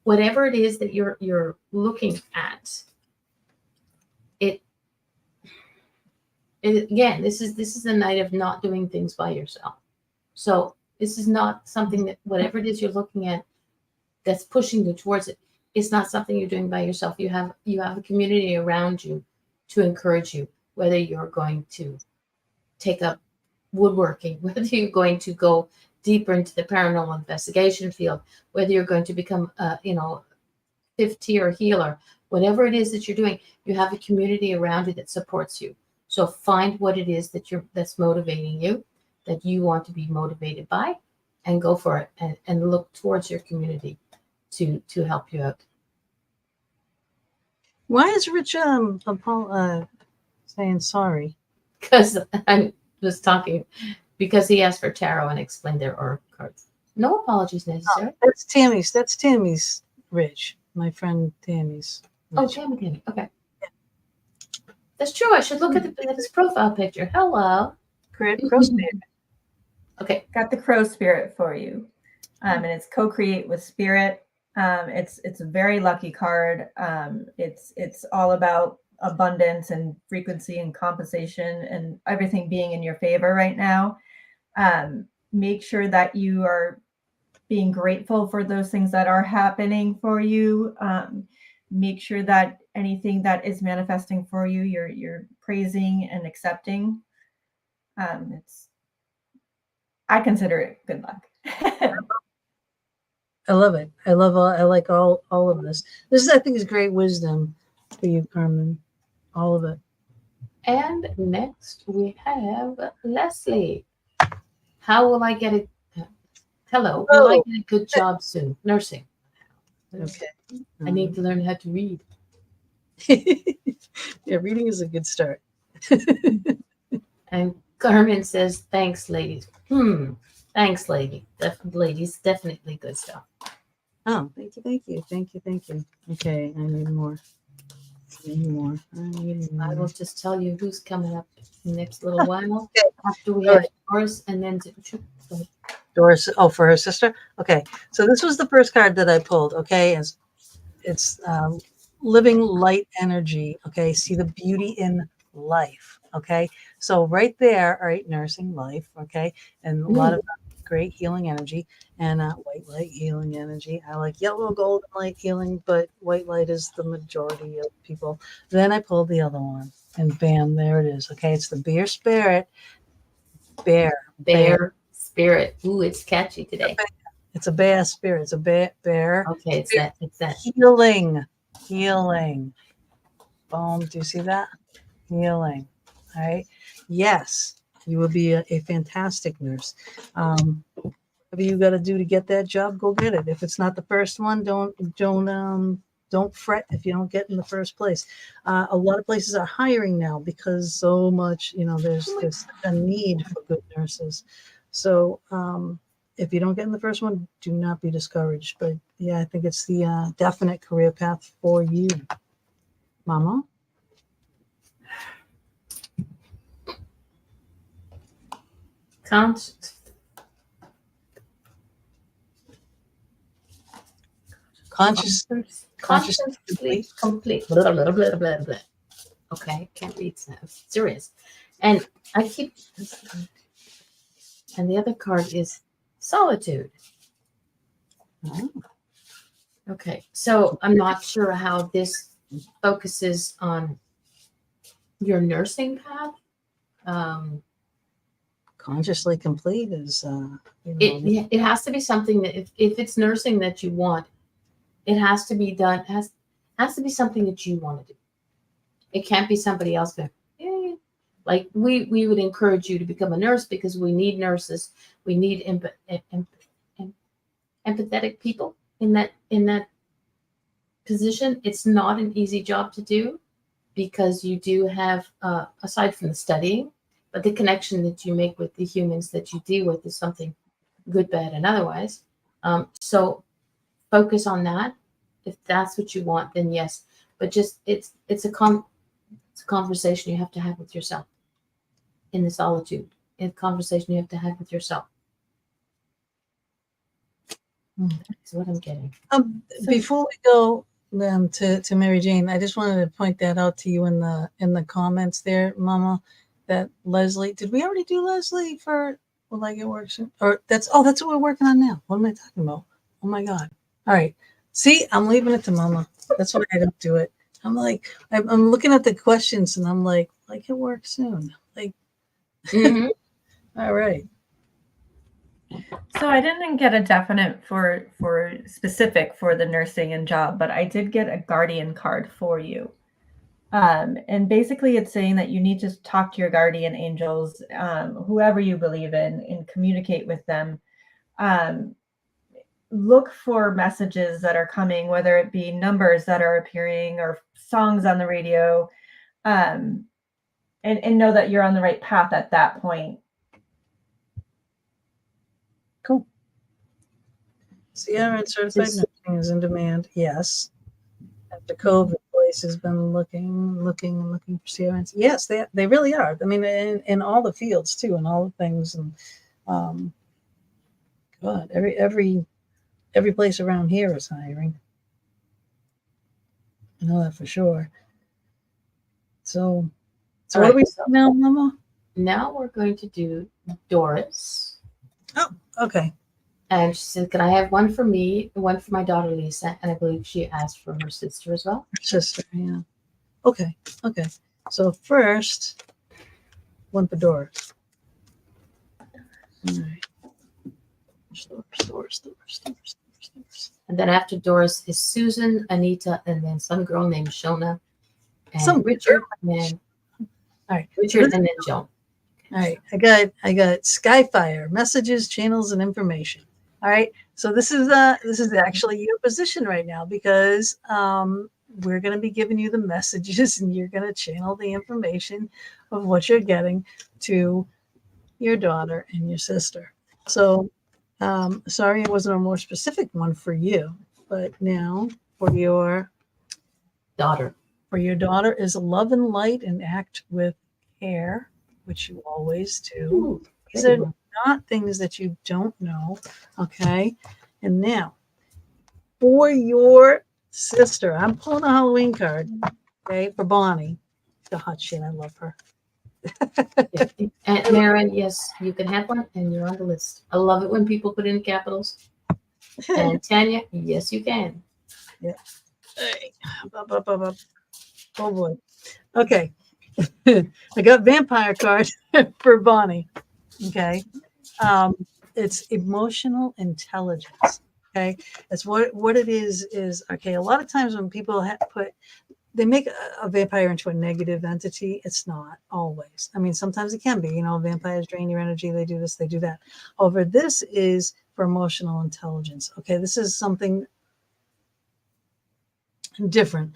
Whatever it is that you're looking at, again, this is a night of not doing things by yourself. So this is not something that, whatever it is you're looking at that's pushing you towards it, it's not something you're doing by yourself. You have a community around you to encourage you, whether you're going to take up woodworking, whether you're going to go deeper into the paranormal investigation field, whether you're going to become fifth tier healer, whatever it is that you're doing, you have a community around you that supports you. So find what it is that's motivating you, that you want to be motivated by, and go for it, and look towards your community to help you out. Why is Rich saying sorry? Because I was talking, because he asked for tarot and explained their oracle cards. No apologies necessary. Oh, that's Tammy's Rich, my friend Tammy's. Oh, Rich. Tammy. Okay. That's true. I should look at his profile picture. Hello. Crow Spirit. Okay. Got the crow spirit for you. And it's co-create with spirit. It's a very lucky card. It's all about abundance and frequency and compensation and everything being in your favor right now. Make sure that you are being grateful for those things that are happening for you. Make sure that anything that is manifesting for you, you're praising and accepting. I consider it good luck. I love it. I like all of this. This is, I think, is great wisdom for you, Carmen. All of it. And next we have Leslie. How will I get it? Hello. Will I get a good job soon? Nursing. Okay. I need to learn how to read. Yeah, reading is a good start. And Carmen says, "Thanks, ladies." Thanks, ladies. Definitely good stuff. Oh, thank you. Okay, I need more. I will just tell you who's coming up in the next little while. Okay. After we All have right. Doris, and then go ahead. Doris. Oh, for her sister. Okay, so this was the first card that I pulled. Okay, it's living light energy. Okay, see the beauty in life. Okay, so right there, all right, nursing life. Okay, and a lot of great healing energy and white light healing energy. I like yellow golden light healing, but white light is the majority of people. Then I pulled the other one, and bam, there it is. Okay, it's the bear spirit. Bear spirit. Ooh, it's catchy today. It's a bear spirit. It's a bear. Okay, it's that. Healing. Boom. Do you see that? Healing. All right. Yes, you will be a fantastic nurse. Whatever you got to do to get that job, go get it. If it's not the first one, don't fret if you don't get in the first place. A lot of places are hiring now because so much, there's a need for good nurses. So if you don't get in the first one, do not be discouraged. But yeah, I think it's the definite career path for you, Mama. Consciously complete. Blah, blah, blah, blah, blah. Okay, can't read stuff. Serious. And I keep. And the other card is solitude. Oh. Okay, so I'm not sure how this focuses on your nursing path. Consciously complete is It has to be something that if it's nursing that you want, it has to be done. Has to be something that you want to do. It can't be somebody else. Like we would encourage you to become a nurse because we need nurses. We need empathetic people in that position. It's not an easy job to do because you do have aside from the studying, but the connection that you make with the humans that you deal with is something good, bad, and otherwise. So focus on that. If that's what you want, then yes. But just it's a conversation you have to have with yourself in the solitude. It's a conversation you have to have with yourself. That's what I'm getting. Before we go to Mary Jane, I just wanted to point that out to you in the comments there, Mama. That Leslie, did we already do Leslie for Will I Get Work Soon? Or that's what we're working on now. What am I talking about? Oh my God. All right. See, I'm leaving it to Mama. That's why I don't do it. I'm like, I'm looking at the questions and I'm like, I can work soon. Like, all right. So I didn't get a definite for specific for the nursing and job, but I did get a guardian card for you. And basically it's saying that you need to talk to your guardian angels, whoever you believe in, and communicate with them. Look for messages that are coming, whether it be numbers that are appearing or songs on the radio, and know that you're on the right path at that point. Cool. CRN certified nursing is in demand. Yes. After COVID, place has been looking for CRNs. Yes, they really are. I mean, in all the fields too, and all the things, and God, every every place around here is hiring. I know that for sure. So All what right, do we so do now, Mama? now we're going to do Doris. Okay. And she said, can I have one for me, one for my daughter Lisa? And I believe she asked for her sister as well. Sister, yeah. Okay. Okay. So first, one for Doris. All right. Doris. And then after Doris is Susan, Anita, and then some girl named Shona, and Some Richard, girl. and All right. Richard, and then Joan. All right, I got Skyfire, messages, channels, and information. All right, so this is actually your position right now because we're going to be giving you the messages and you're going to channel the information of what you're getting to your daughter and your sister. So sorry it wasn't a more specific one for you, but now for your Daughter. daughter is love and light and act with care, which you always do. Ooh, These pretty are one. not things that you don't know. Okay. And now for your sister, I'm pulling a Halloween card. Okay. For Bonnie. The hot shit. I love her. Yeah. And Maren, yes, you can have one, and you're on the list. I love it when people put in capitals. And Tanya, yes, you can. Hey, up, up, up, up. Oh boy. Okay. I got vampire card for Bonnie. Okay. It's emotional intelligence. Okay. That's what it is okay. A lot of times when people they make a vampire into a negative entity. It's not always. I mean, sometimes it can be, vampires drain your energy. They do this, they do that. However, this is for emotional intelligence. Okay. This is something different.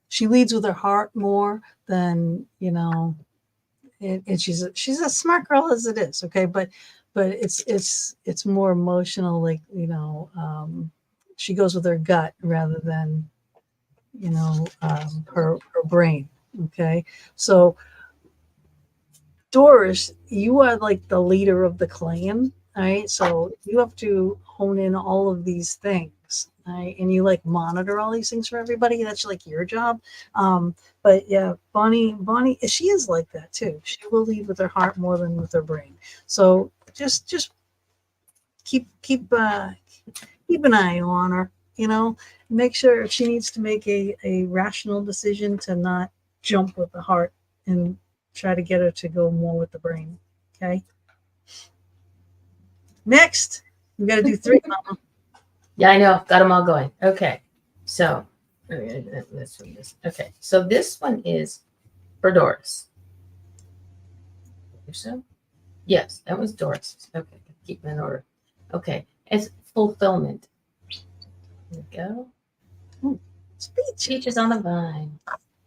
She leads with her heart more than, and she's a smart girl as it is. Okay. But it's more emotional. Like, she goes with her gut rather than, her brain. Okay. So Doris, you are like the leader of the clan. All right. So you have to hone in all of these things. Right? And you like monitor all these things for everybody. That's like your job. But yeah, Bonnie, she is like that too. She will lead with her heart more than with her brain. So just keep an eye on her. Make sure if she needs to make a rational decision to not jump with the heart and try to get her to go more with the brain. Okay. Next, we got to do 3, Mama. Yeah, I know. Got them all going. Okay. So, this one. Okay. So this one is for Doris. So, yes, that was Doris. Okay. Keep them in order. Okay. It's fulfillment. There we go. Speech. Peaches on the vine.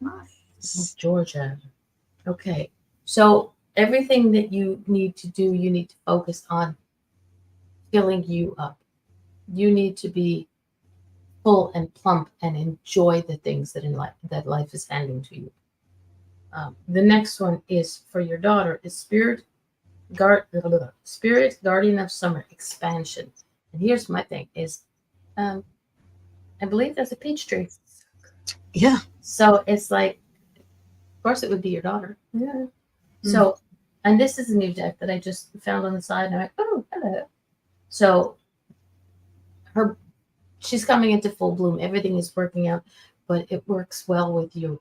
Nice. Georgia. Okay. So everything that you need to do, you need to focus on filling you up. You need to be full and plump and enjoy the things that life is handing to you. The next one is for your daughter is Spirit Guardian of Summer expansion. And here's my thing is, I believe that's a peach tree. Yeah. So it's like, of course, it would be your daughter. Yeah. So, and this is a new deck that I just found on the side, and I'm like, oh, hello. So, she's coming into full bloom. Everything is working out, but it works well with you.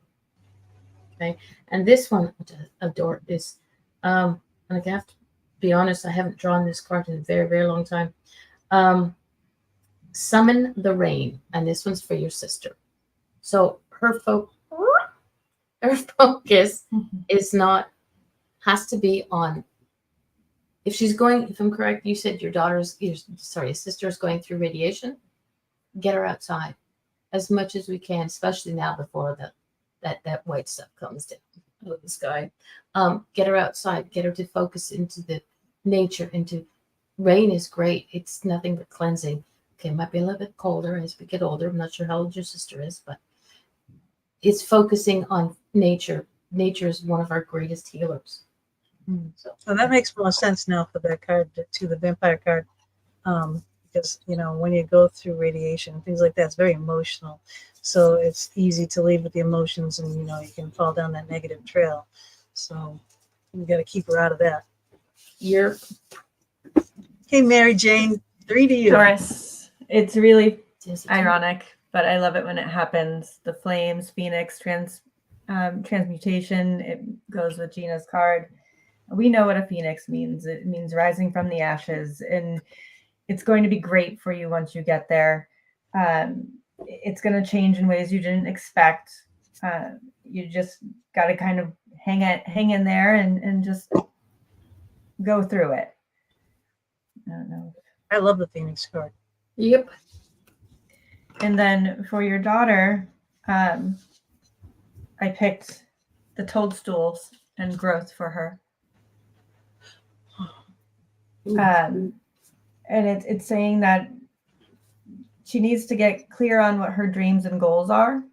Okay. And this one, which I adore, is, and I have to be honest, I haven't drawn this card in a very, very long time. Summon the Rain, and this one's for your sister. So her focus is not, has to be on, if I'm correct, you said your sister is going through radiation. Get her outside as much as we can, especially now before that white stuff comes down out of the sky. Get her outside, get her to focus into the nature, rain is great. It's nothing but cleansing. Okay, it might be a little bit colder as we get older. I'm not sure how old your sister is, but it's focusing on nature. Nature is one of our greatest healers. So that makes more sense now for that card to the vampire card. because, you know, when you go through radiation, things like that, it's very emotional. So it's easy to lead with the emotions and, you know, you can fall down that negative trail. So we got to keep her out of that. You're Hey, Mary Jane, 3 to you. Taurus. It's really Jesse, ironic, but I love it when it happens. The flames, Phoenix, transmutation. It goes with Gina's card. We know what a phoenix means. It means rising from the ashes, and it's going to be great for you once you get there. It's going to change in ways you didn't expect. You just got to kind of hang in there and just go through it. I don't know. I love the Phoenix card. Yep. And then for your daughter, I picked the toadstools and growth for her. And it's saying that she needs to get clear on what her dreams and goals are,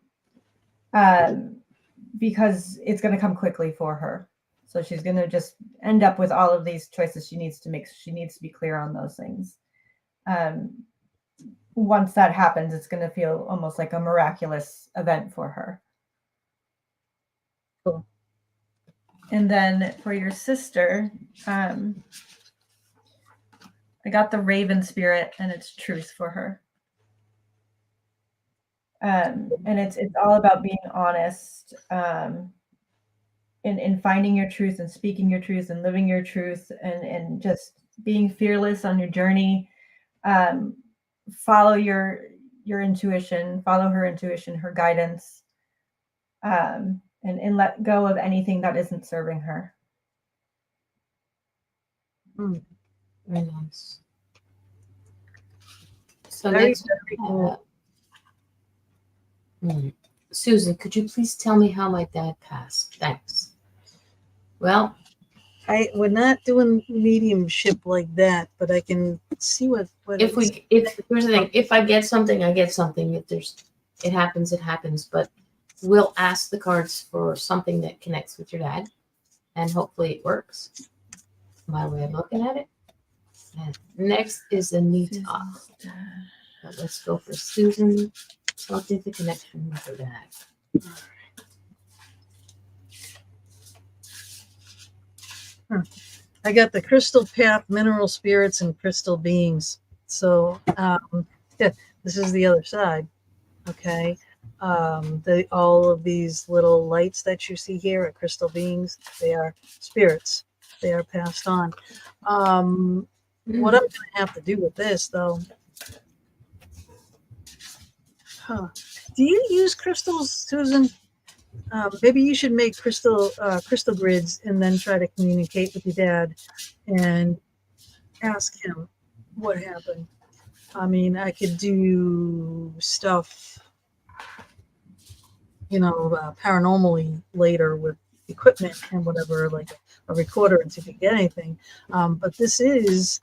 because it's going to come quickly for her. So she's going to just end up with all of these choices she needs to make. She needs to be clear on those things. Once that happens, it's going to feel almost like a miraculous event for her. Cool. And then for your sister, I got the Raven Spirit, and it's truth for her. And it's all about being honest, in finding your truth and speaking your truth and living your truth, and just being fearless on your journey. Follow your intuition, follow her intuition, her guidance, and let go of anything that isn't serving her. Very nice. So Very, next, very cool. Susan, could you please tell me how my dad passed? Thanks. Well, We're not doing mediumship like that, but I can see what if here's the thing, if I get something, I get something. If it happens, it happens. But we'll ask the cards for something that connects with your dad, and hopefully it works. My way of looking at it. And next is Anita. But let's go for Susan. What is the connection with her dad? I got the crystal path, mineral spirits, and crystal beings. So yeah, this is the other side. Okay. All of these little lights that you see here are crystal beings. They are spirits. They are passed on. What I'm going to have to do with this, though. Do you use crystals, Susan? Maybe you should make crystal grids and then try to communicate with your dad and ask him what happened. I mean, I could do stuff, paranormally later with equipment and whatever, like a recorder, and see if you get anything. But this is,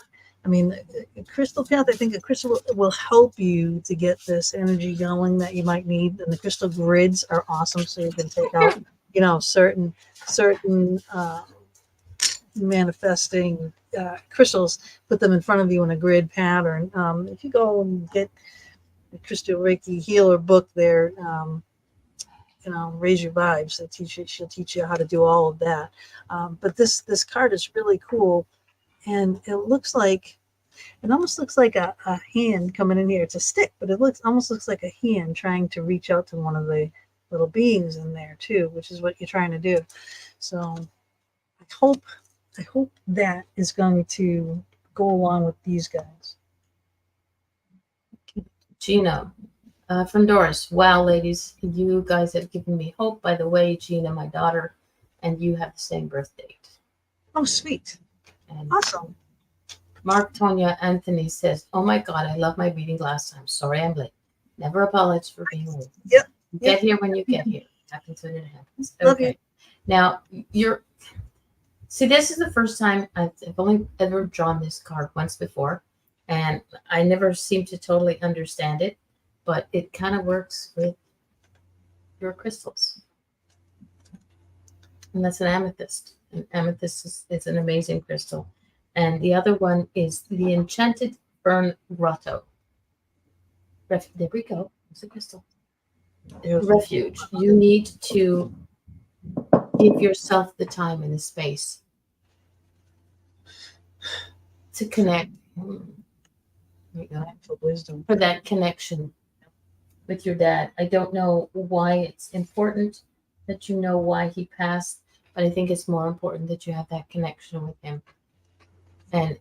a crystal path. I think a crystal will help you to get this energy going that you might need. And the crystal grids are awesome, so you can take out, certain manifesting crystals, put them in front of you in a grid pattern. If you go and get the Crystal Reiki Healer book there, Raise Your Vibes, she'll teach you how to do all of that. But this card is really cool. And it almost looks like a hand coming in here. It's a stick, but it almost looks like a hand trying to reach out to one of the little beings in there too, which is what you're trying to do. So I hope that is going to go along with these guys. Gina, from Doris. Wow, ladies, you guys have given me hope. By the way, Gina, my daughter, and you have the same birth date. Oh, sweet. And Awesome. Mark Tonya Anthony says, "Oh my God, I love my reading last time. Sorry I'm late. Never apologize for being late. Yep. Get here when you get here. Happens when it happens." Love Okay. you. Now this is the first time I've only ever drawn this card once before, and I never seem to totally understand it, but it kind of works with your crystals. And that's an amethyst. An amethyst is an amazing crystal. And the other one is the enchanted Fern Grotto. There we go. It's a crystal. Beautiful. Refuge. You need to give yourself the time and the space to connect. There you go. For wisdom. For that connection with your dad. I don't know why it's important that you know why he passed, but I think it's more important that you have that connection with him. And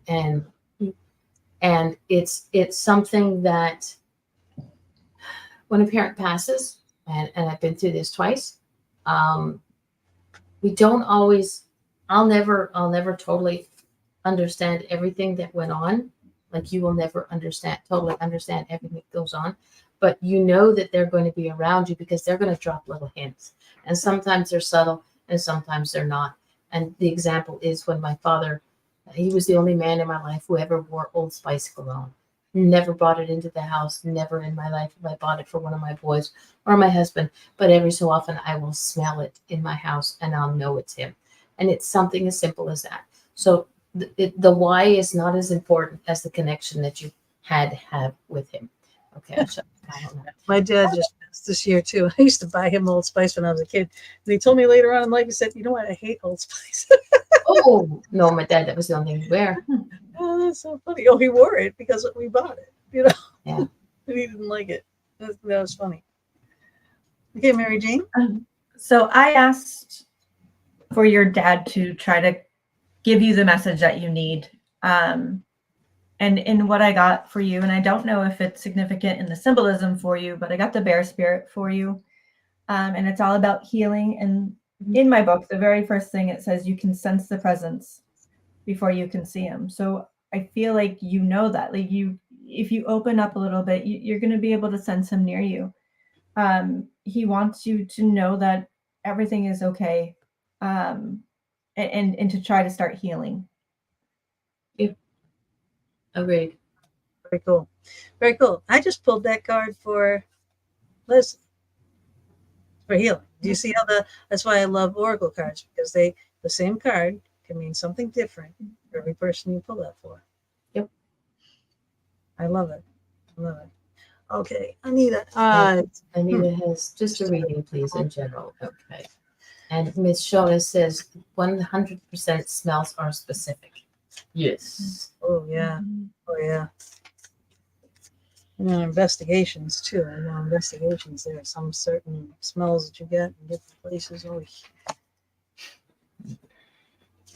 it's something that when a parent passes, and I've been through this twice, we don't always, I'll never totally understand everything that went on. Like you will never totally understand everything that goes on, but you know that they're going to be around you because they're going to drop little hints. And sometimes they're subtle and sometimes they're not. And the example is when my father, he was the only man in my life who ever wore Old Spice cologne. Never brought it into the house. Never in my life have I bought it for one of my boys or my husband. But every so often I will smell it in my house and I'll know it's him. And it's something as simple as that. So the why is not as important as the connection that you had to have with him. Okay. I don't know. My dad just passed this year too. I used to buy him Old Spice when I was a kid. And he told me later on in life, he said, you know what? I hate Old Spice. Oh, no, my dad, that was the only thing to wear. Oh, that's so funny. Oh, he wore it because we bought it, you know? Yeah. And he didn't like it. That was funny. Okay, Mary Jane. So I asked for your dad to try to give you the message that you need. And in what I got for you, and I don't know if it's significant in the symbolism for you, but I got the bear spirit for you. And it's all about healing. And in my book, the very first thing it says, you can sense the presence before you can see him. So I feel like you know that, like if you open up a little bit, you're going to be able to sense him near you. He wants you to know that everything is okay, and to try to start healing. Agreed. Very cool. Very cool. I just pulled that card for Leslie for healing. Do you see how that's why I love Oracle cards, because the same card can mean something different for every person you pull that for. Yep. I love it. I love it. Okay, Anita. Anita has just a reading, please, in general. Okay. And Miss Shona says 100% smells are specific. Yes. Oh yeah. Oh yeah. Investigations too. Investigations. There are some certain smells that you get in different places. Oh.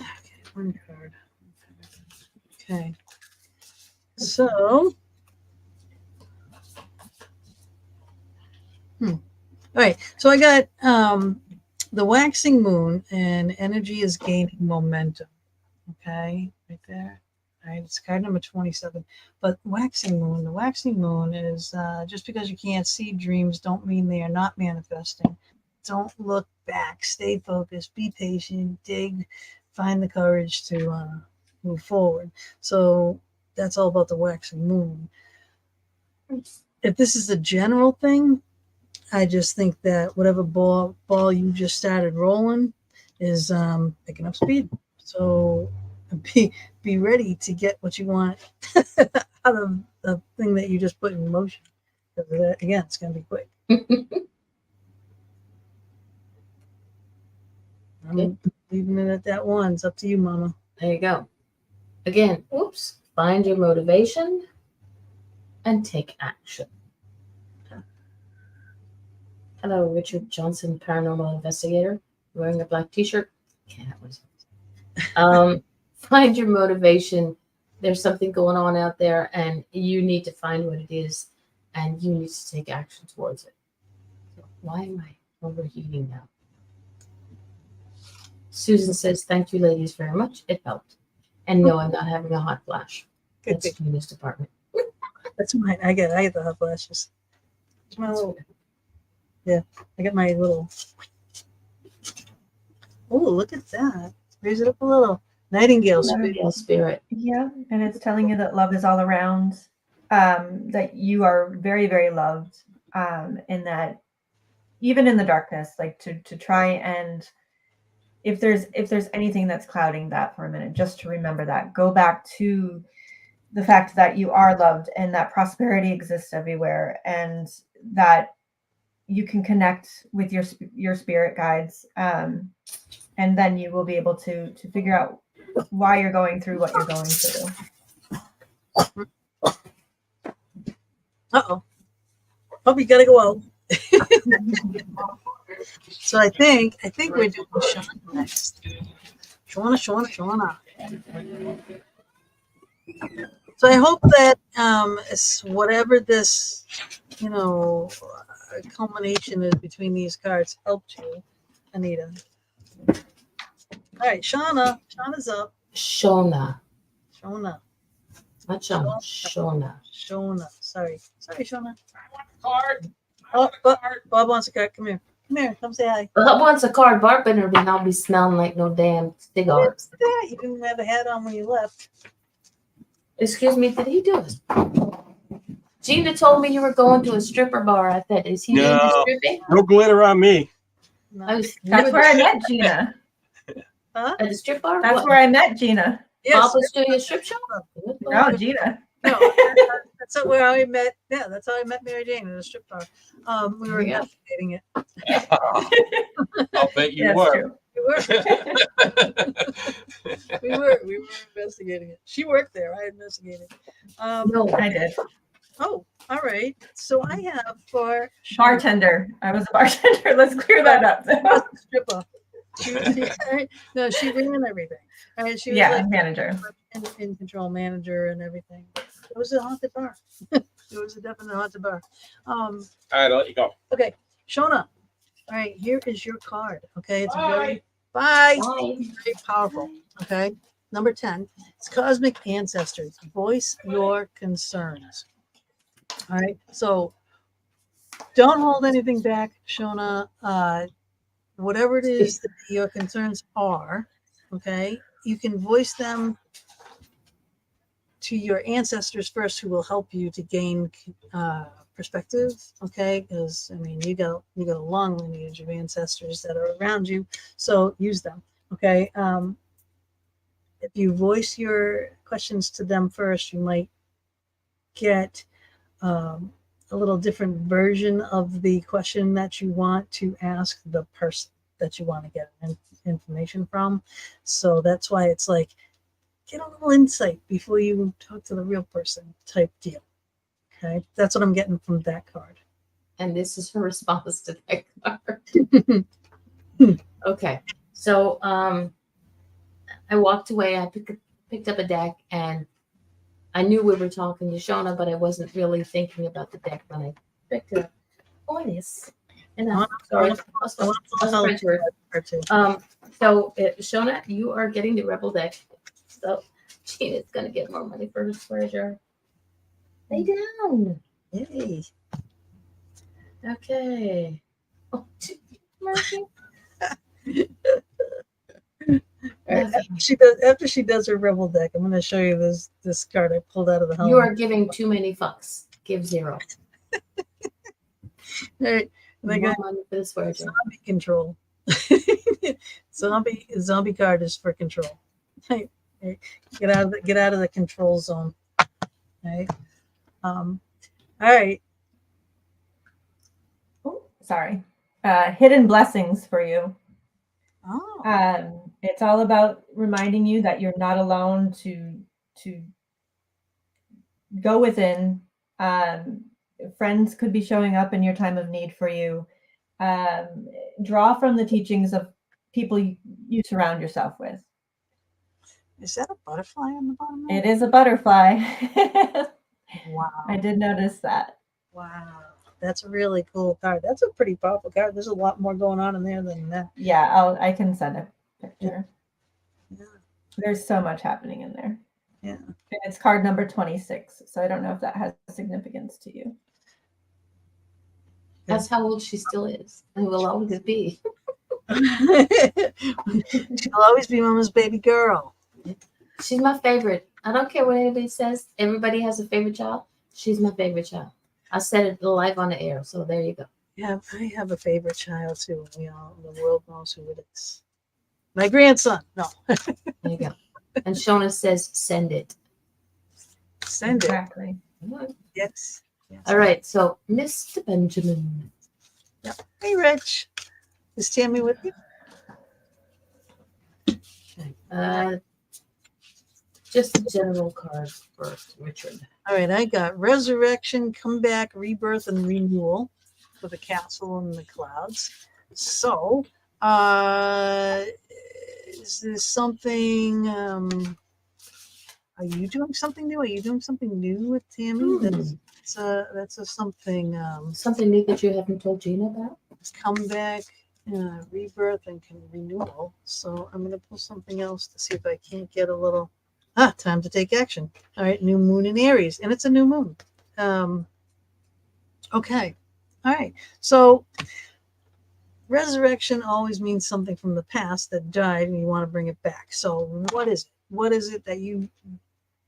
Okay, one card. Okay. So. All right. So I got the waxing moon, and energy is gaining momentum. Okay, right there. All right, it's card number 27. But the waxing moon is just because you can't see dreams don't mean they are not manifesting. Don't look back. Stay focused. Be patient. Dig. Find the courage to move forward. So that's all about the waxing moon. If this is a general thing, I just think that whatever ball you just started rolling is picking up speed. So be ready to get what you want out of the thing that you just put in motion. Because again, it's going to be quick. I'm leaving it at that one. It's up to you, Mama. There you go. Again, find your motivation and take action. Hello, Richard Johnson, paranormal investigator, wearing a black t-shirt. Yeah, that was find your motivation. There's something going on out there and you need to find what it is and you need to take action towards it. So why am I overheating now? Susan says, thank you ladies very much. It helped. And no, I'm not having a hot flash. Good. That's Gina's department. That's mine. I get the hot flashes. It's my little, yeah, I got my little, oh, look at that. Raise it up a little. Nightingale spirit. Nightingale spirit. Yeah, and it's telling you that love is all around, that you are very, very loved, and that even in the darkness, like to try and if there's anything that's clouding that for a minute, just to remember that. Go back to the fact that you are loved and that prosperity exists everywhere, and that you can connect with your spirit guides, and then you will be able to figure out why you're going through what you're going through. Uh-oh. Oh, you gotta go out. So I think we're doing Shauna next. Shauna. So I hope that whatever this, culmination is between these cards helped you, Anita. All right, Shauna. Shauna's up. Shona. Shauna. Not Shona. Shona. Shauna. Sorry, Shauna. Card. Oh, Bob wants a card. Come here. Come say hi. Bob wants a card. Barb better be not be smelling like no damn cigars. Yeah, you didn't have a hat on when you left. Excuse me, did he do it? Gina told me you were going to a stripper bar. I thought, is he No. into stripping? No glitter on me. No. That's where I met Gina. Huh? At the strip bar? That's What? where I met Gina. Yes. Bob was doing a strip show? No, Gina. No, that's where I met. Yeah, that's how I met Mary Jane at a strip bar. We were Yeah. investigating it. I'll bet you That's were. true. We were investigating it. She worked there. I investigated. No. I did. Oh, all right. So I have for Bartender. I was a bartender. Let's clear that up. stripper. She ran everything. Right? She was Yeah, like manager. in control manager and everything. It was a haunted bar. It was a definite haunted bar. All right, I'll let you go. Okay, Shona. All right, here is your card. Okay, it's Bye. Bye. very powerful. Okay, number 10. It's cosmic ancestors. Voice your concerns. All right, so don't hold anything back, Shona. Whatever it is that your concerns are, okay, you can voice them to your ancestors first, who will help you to gain perspective, okay? Because I mean, you got a long lineage of ancestors that are around you, so use them, okay? If you voice your questions to them first, you might get a little different version of the question that you want to ask the person that you want to get information from. So that's why it's like, get a little insight before you talk to the real person type deal. Okay, that's what I'm getting from that card. And this is her response to that card. Okay. So I walked away. I picked up a deck, and I knew we were talking to Shona, but I wasn't really thinking about the deck when I picked it up. Oh, it is. And I'm sorry. I'll spread to her. Or two. So Shona, you are getting the Rebel deck. So Gina's gonna get more money for her square jar. Lay down. Yay. Okay. Oh, mercy. After she does her rebel deck, I'm going to show you this card I pulled out of the helmet. You are giving too many fucks. Give 0. All right, More I got money for the square jar. zombie control. zombie card is for control. Right. Get out of the control zone. Right. All right. Oh, sorry. Hidden blessings for you. Oh. It's all about reminding you that you're not alone, to go within. Friends could be showing up in your time of need for you. Draw from the teachings of people you surround yourself with. Is that a butterfly on the bottom? It is a butterfly. Wow. I did notice that. Wow. That's a really cool card. That's a pretty powerful card. There's a lot more going on in there than that. Yeah, I can send a picture. Yeah. There's so much happening in there. Yeah. And it's card number 26. So I don't know if that has significance to you. That's how old she still is and will always be. She'll always be Mama's baby girl. She's my favorite. I don't care what anybody says. Everybody has a favorite child. She's my favorite child. I said it live on the air, so there you go. Yeah, I have a favorite child too. The world knows who it is. My grandson. No. There you go. And Shona says, send it. Send it. Exactly. Yes. Yes. All right, so Mr. Benjamin. Hey, Rich. Is Tammy with you? Just a general card for Richard. All right, I got resurrection, comeback, rebirth, and renewal for the castle in the clouds. So, is this something? Are you doing something new? Are you doing something new with Tammy? That's a something. Something new that you haven't told Gina about? It's comeback, rebirth, and renewal. So I'm gonna pull something else to see if I can't get a little. Time to take action. All right, new moon in Aries, and it's a new moon. Okay, all right. So resurrection always means something from the past that died, and you want to bring it back. So what is it? What is it that you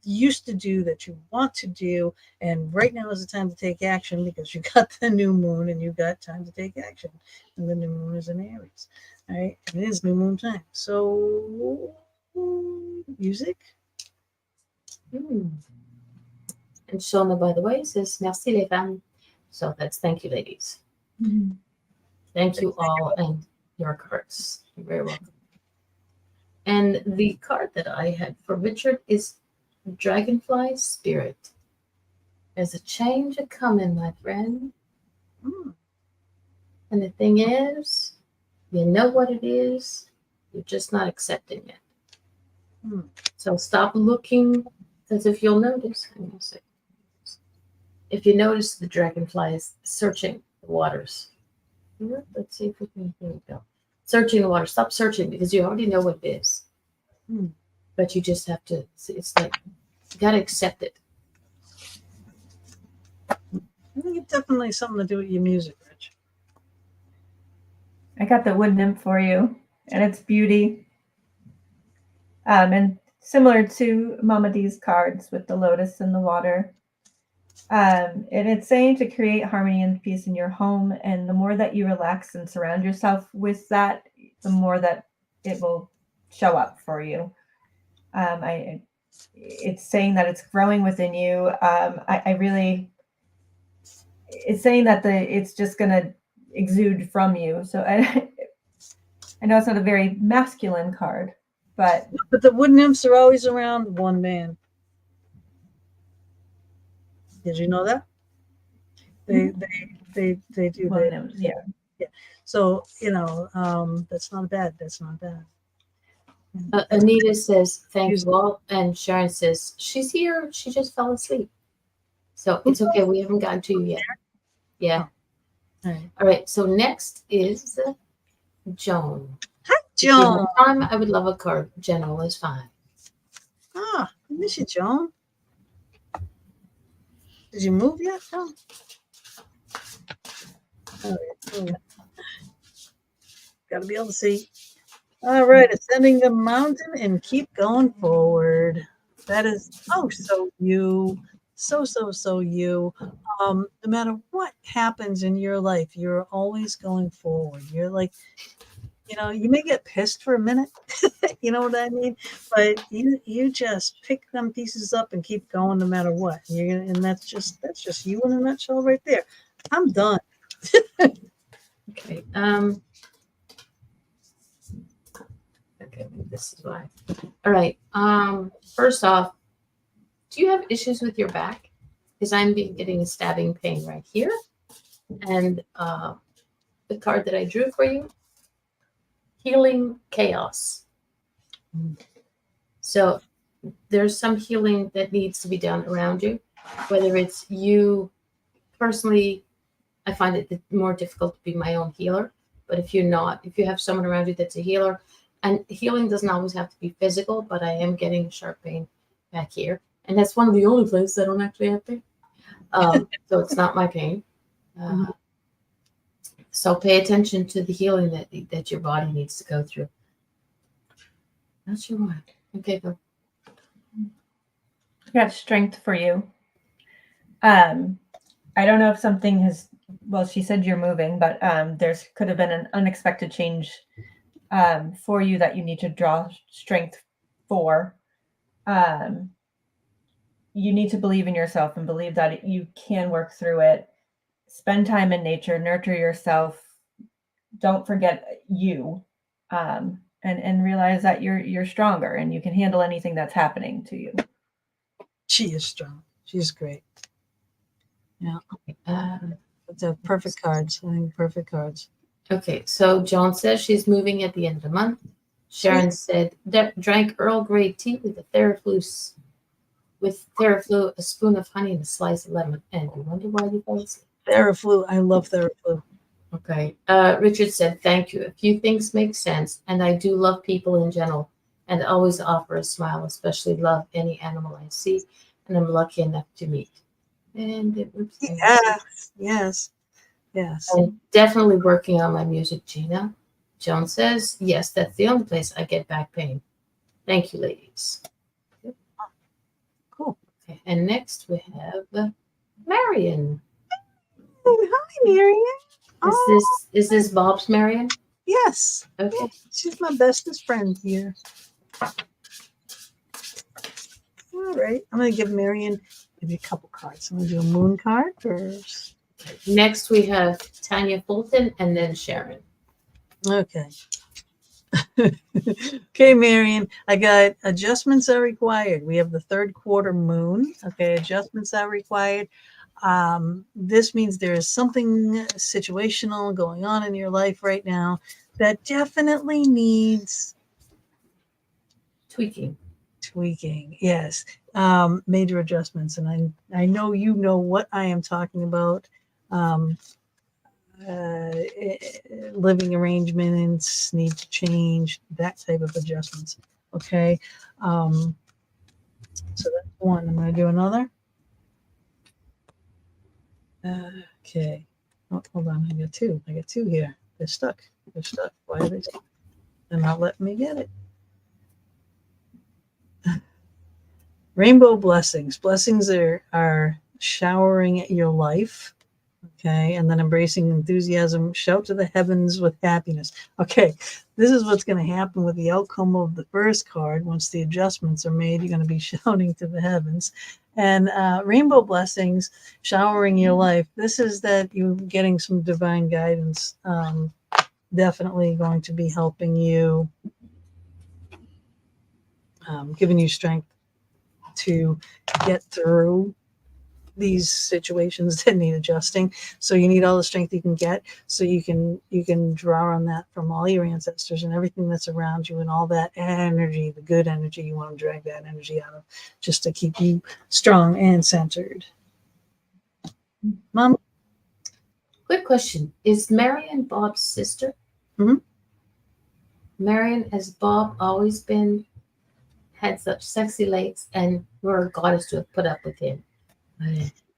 used to do that you want to do, and right now is the time to take action because you got the new moon and you got time to take action, and the new moon is in Aries. All right, it is new moon time. So music. And Shona, by the way, says merci les femmes. So that's thank you, ladies. Thank you all and your cards. You're very welcome. And the card that I had for Richard is Dragonfly Spirit. There's a change a coming, my friend. And the thing is, you know what it is, you're just not accepting it. So stop looking, because if you'll notice, hang on a second. If you notice the dragonfly is searching the waters. Here, let's see if we can, here we go. Searching the water. Stop searching because you already know what it is. But you just have to, it's like, you got to accept it. I think it's definitely something to do with your music, Rich. I got the wood nymph for you, and it's beauty. And similar to Mama D's cards with the lotus and the water. And it's saying to create harmony and peace in your home. And the more that you relax and surround yourself with that, the more that it will show up for you. It's saying that it's growing within you. It's saying that it's just going to exude from you. So I know it's not a very masculine card, but the wood nymphs are always around one man. Did you know that? They do wood that. nymphs, yeah. So that's not bad. That's not bad. Anita says thank you all, and Sharon says she's here. She just fell asleep, so it's okay. We haven't gotten to you yet. Yeah. All right. So next is Joan. Hi, Joan. I would love a card. General is fine. I miss you, Joan. Did you move yet, Joan? All right. Got to be able to see. All right, ascending the mountain and keep going forward. That is so you. So you. No matter what happens in your life, you're always going forward. You're like, you may get pissed for a minute, you know what I mean? But you just pick them pieces up and keep going no matter what. And that's just you in a nutshell right there. I'm done. Okay. Okay, this is why. All right. First off, do you have issues with your back? Because I'm getting a stabbing pain right here. And the card that I drew for you, Healing Chaos. So there's some healing that needs to be done around you, whether it's you personally. I find it more difficult to be my own healer. But if you have someone around you that's a healer, and healing doesn't always have to be physical, but I am getting sharp pain back here. And that's one of the only places I don't actually have pain. So it's not my pain. So pay attention to the healing that your body needs to go through. Not sure why. Okay, go. I got strength for you. I don't know if something has, well, she said you're moving, but there's could have been an unexpected change for you that you need to draw strength for. you need to believe in yourself and believe that you can work through it. Spend time in nature, nurture yourself. Don't forget you, and realize that you're stronger and you can handle anything that's happening to you. She is strong. She's great. Um, They're perfect cards. I think perfect cards. okay, so Joan says she's moving at the end of the month. Sharon said drank Earl Grey tea with a Theraflu, a spoon of honey, and a slice of lemon. And you wonder why you fell asleep. Theraflu. I love Theraflu. Okay. Richard said, thank you. A few things make sense, and I do love people in general and always offer a smile, especially love any animal I see and I'm lucky enough to meet. And it was Yes. I'm definitely working on my music, Gina. Joan says, yes, that's the only place I get back pain. Thank you, ladies. Cool. Okay. And next we have Marion. Hi, Marion. Is this Bob's Marion? Yes. Okay. She's my bestest friend here. All right. I'm going to give Marion maybe a couple cards. I'm going to do a moon card first. Next we have Tanya Fulton and then Sharon. Okay. Okay, Marion, I got adjustments are required. We have the third quarter moon. Okay, adjustments are required. This means there is something situational going on in your life right now that definitely needs Tweaking. Yes, major adjustments. And I know you know what I am talking about. Living arrangements need to change, that type of adjustments. Okay. So that's one. I'm going to do another. Okay. Oh, hold on. I got two here. They're stuck. Why are they stuck? They're not letting me get it. Rainbow blessings. Blessings are showering your life. Okay, and then embracing enthusiasm, shout to the heavens with happiness. Okay, this is what's going to happen with the outcome of the first card. Once the adjustments are made, you're going to be shouting to the heavens. And rainbow blessings, showering your life. This is that you're getting some divine guidance. Definitely going to be helping you, giving you strength to get through these situations that need adjusting. So you need all the strength you can get, so you can draw on that from all your ancestors and everything that's around you, and all that energy, the good energy. You want to drag that energy out of, just to keep you strong and centered. Mom? Quick question. Is Marion Bob's sister? Mhm. Marion, has Bob always had such sexy legs, and we're a goddess to have put up with him?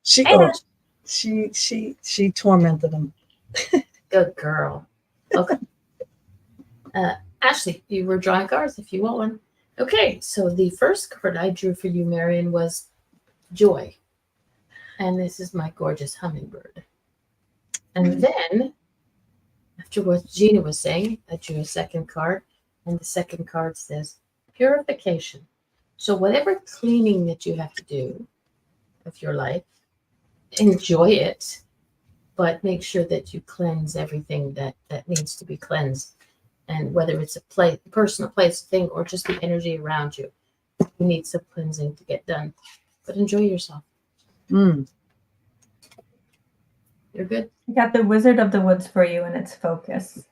She tormented him. Good girl. Okay. Ashley, you were drawing cards if you want one. Okay, so the first card I drew for you, Marion, was Joy. And this is my gorgeous hummingbird. And then, after what Gina was saying, I drew a second card. And the second card says Purification. So whatever cleaning that you have to do of your life, enjoy it, but make sure that you cleanse everything that needs to be cleansed. And whether it's a personal place, thing, or just the energy around you, you need some cleansing to get done. But enjoy yourself. Mm. You're good. I got the Wizard of the Woods for you, and it's focus.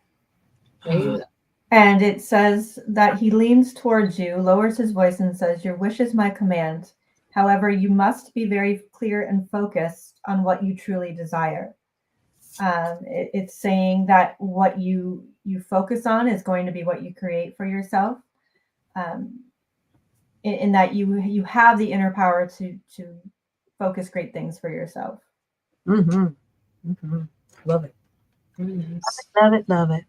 There you go. And it says that he leans towards you, lowers his voice, and says, "Your wish is my command. However, you must be very clear and focused on what you truly desire." It's saying that what you focus on is going to be what you create for yourself. In that you have the inner power to focus great things for yourself. Mm-hmm. Mm-hmm. Love it. Very nice. Love it.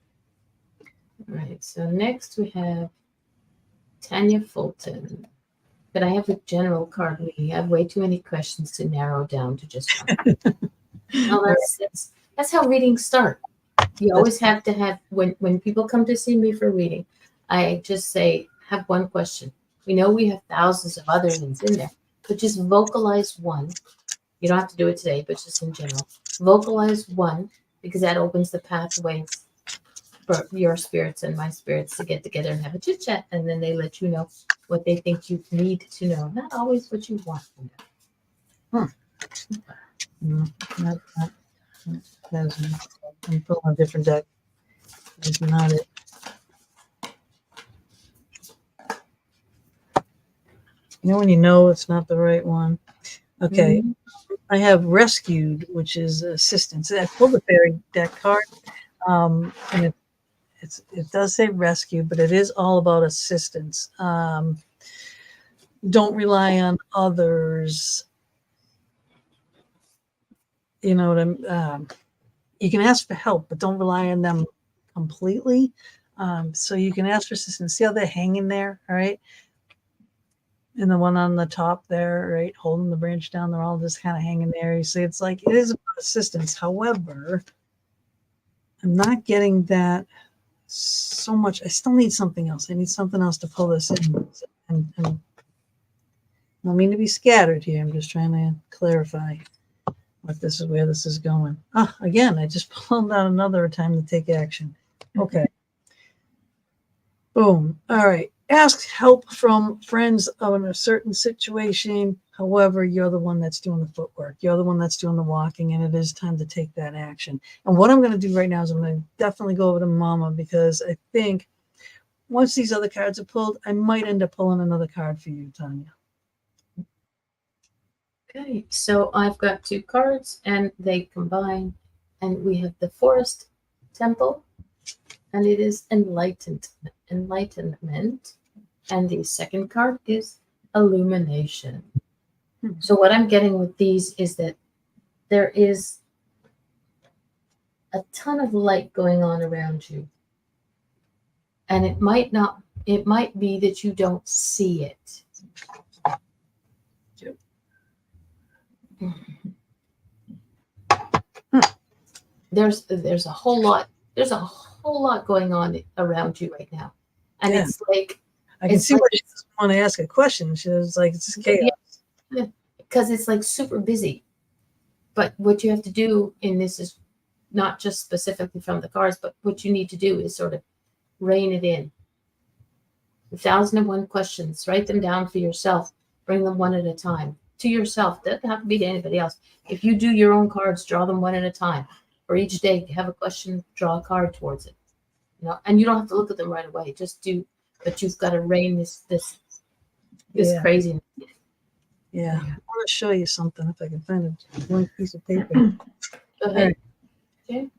All right. So next we have Tanya Fulton. But I have a general card reading. I have way too many questions to narrow down to just one. No, that's how readings start. You always have to have, when people come to see me for reading, I just say, have one question. We know we have thousands of other things in there, but just vocalize one. You don't have to do it today, but just in general, vocalize one, because that opens the pathways for your spirits and my spirits to get together and have a chit chat, and then they let you know what they think you need to know, not always what you want to know. No, that's not, I'm pulling a different deck. That's not it. You know when you know it's not the right one? Okay. I have rescued, which is assistance. I pulled the fairy deck card, and it does say rescue, but it is all about assistance. Don't rely on others. You know what I'm. You can ask for help, but don't rely on them completely. So you can ask for assistance. See how they're hanging there, all right? And the one on the top there, right, holding the branch down, they're all just kind of hanging there. You see, it's like it is about assistance. However, I'm not getting that so much. I still need something else. I need something else to pull this in. And I don't mean to be scattered here. I'm just trying to clarify what this is, where this is going. Ah, again, I just pulled out another time to take action. Okay. Boom. All right. Ask help from friends in a certain situation. However, you're the one that's doing the footwork. You're the one that's doing the walking, and it is time to take that action. And what I'm going to do right now is I'm going to definitely go over to Mama, because I think once these other cards are pulled, I might end up pulling another card for you, Tanya. Okay, so I've got 2 cards and they combine, and we have the Forest Temple, and it is enlightenment. And the second card is illumination. So what I'm getting with these is that there is a ton of light going on around you. And it might be that you don't see it. There's a whole lot going on around you right now. And Yeah. it's like I can it's see like why she doesn't want to ask a question. She was like, it's chaos. because it's like super busy. But what you have to do in this is not just specifically from the cards, but what you need to do is sort of rein it in. 1,001 questions, write them down for yourself, bring them one at a time to yourself. Doesn't have to be to anybody else. If you do your own cards, draw them one at a time. For each day, have a question, draw a card towards it. You know, and you don't have to look at them right away. Just do, but you've got to rein this Yeah. craziness. Yeah. I want to show you something if I can find a blank piece of paper. Go ahead. Right.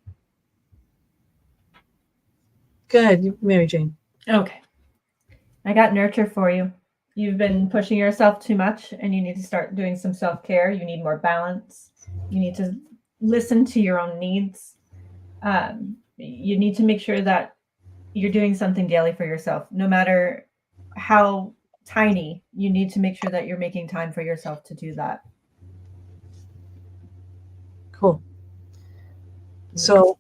Go ahead, Mary Jane. Okay. I got nurture for you. You've been pushing yourself too much, and you need to start doing some self-care. You need more balance. You need to listen to your own needs. You need to make sure that you're doing something daily for yourself, no matter how tiny. You need to make sure that you're making time for yourself to do that. Cool. So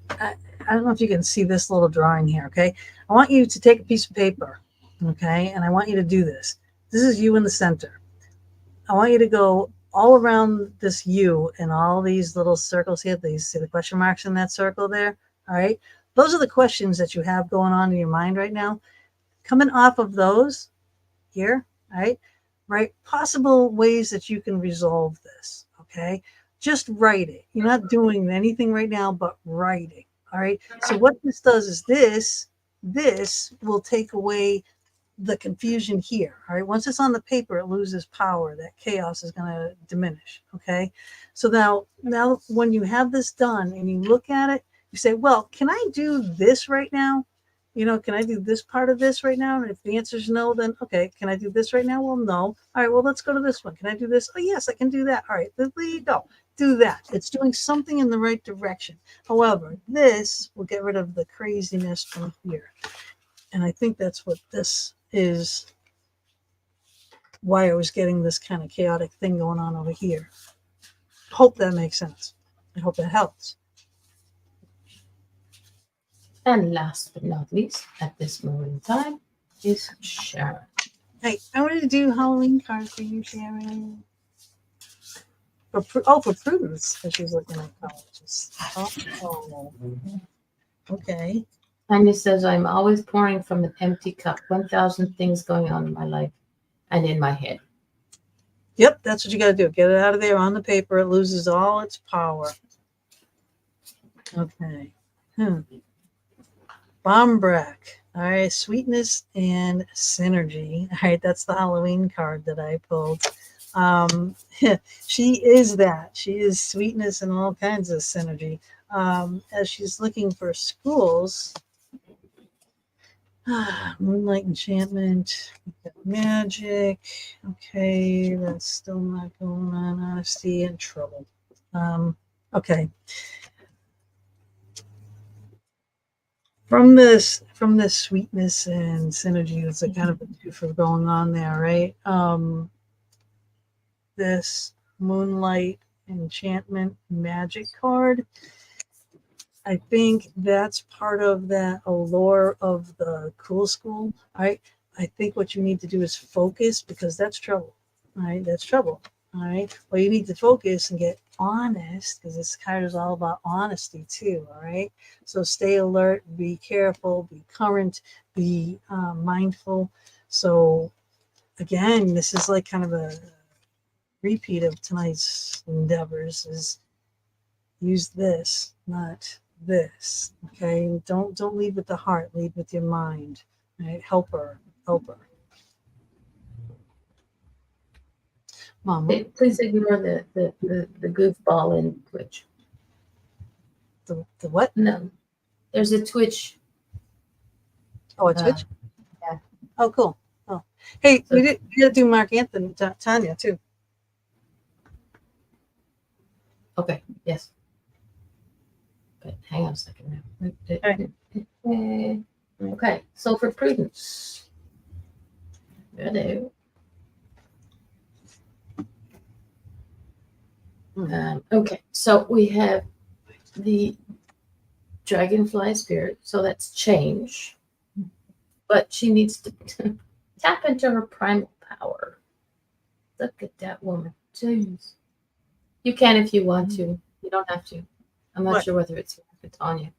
I don't know if you can see this little drawing here, okay? I want you to take a piece of paper, okay? And I want you to do this. This is you in the center. I want you to go all around this U and all these little circles here. These, see the question marks in that circle there? All right. Those are the questions that you have going on in your mind right now. Coming off of those here, all right? Possible ways that you can resolve this, okay? Just write it. You're not doing anything right now but writing, all right? So what this does is this will take away the confusion here, all right? Once it's on the paper, it loses power. That chaos is going to diminish, okay? So now when you have this done and you look at it, you say, well, can I do this right now? You know, can I do this part of this right now? And if the answer is no, then okay, can I do this right now? Well, no. All right, well, let's go to this one. Can I do this? Oh, yes, I can do that. All right, there you go. Do that. It's doing something in the right direction. However, this will get rid of the craziness from here. And I think that's what this is, why I was getting this kind of chaotic thing going on over here. Hope that makes sense. I hope that helps. And last but not least, at this moment in time, is Sharon. Hey, I wanted to do Halloween card for you, Sharon. For Prudence, because she's looking at colleges. Oh, okay. Tanya says, I'm always pouring from an empty cup. 1,000 things going on in my life and in my head. Yep, that's what you got to do. Get it out of there on the paper. It loses all its power. Okay. Bombrack. All right, sweetness and synergy. All right, that's the Halloween card that I pulled. She is that. She is sweetness and all kinds of synergy. As she's looking for schools, moonlight enchantment, magic. Okay, that's still not going on. Honesty and trouble. Okay. From this sweetness and synergy, it's a kind of a twofer going on there, right? This moonlight enchantment magic card, I think that's part of that allure of the cool school, right? I think what you need to do is focus, because that's trouble, right? That's trouble, all right? Well, you need to focus and get honest, because this card is all about honesty too, all right? So stay alert, be careful, be current, be mindful. So again, this is like kind of a repeat of tonight's endeavors, is use this, not this. Okay, don't lead with the heart, lead with your mind. Right? Help her. Mom, Hey, please ignore the goofball in Twitch. the what? No, there's a Twitch. Oh, it's Twitch. Yeah. Oh, cool. Oh, hey, So- we got to do Mark Anthony, Tanya too. Okay, yes. But hang on a second now. Okay. Okay, so for Prudence. Hello. Okay, so we have the dragonfly spirit, so that's change. But she needs to tap into her primal power. Look at that woman. Jeez. You can if you want to. You don't have to. I'm not What? sure whether it's Tanya.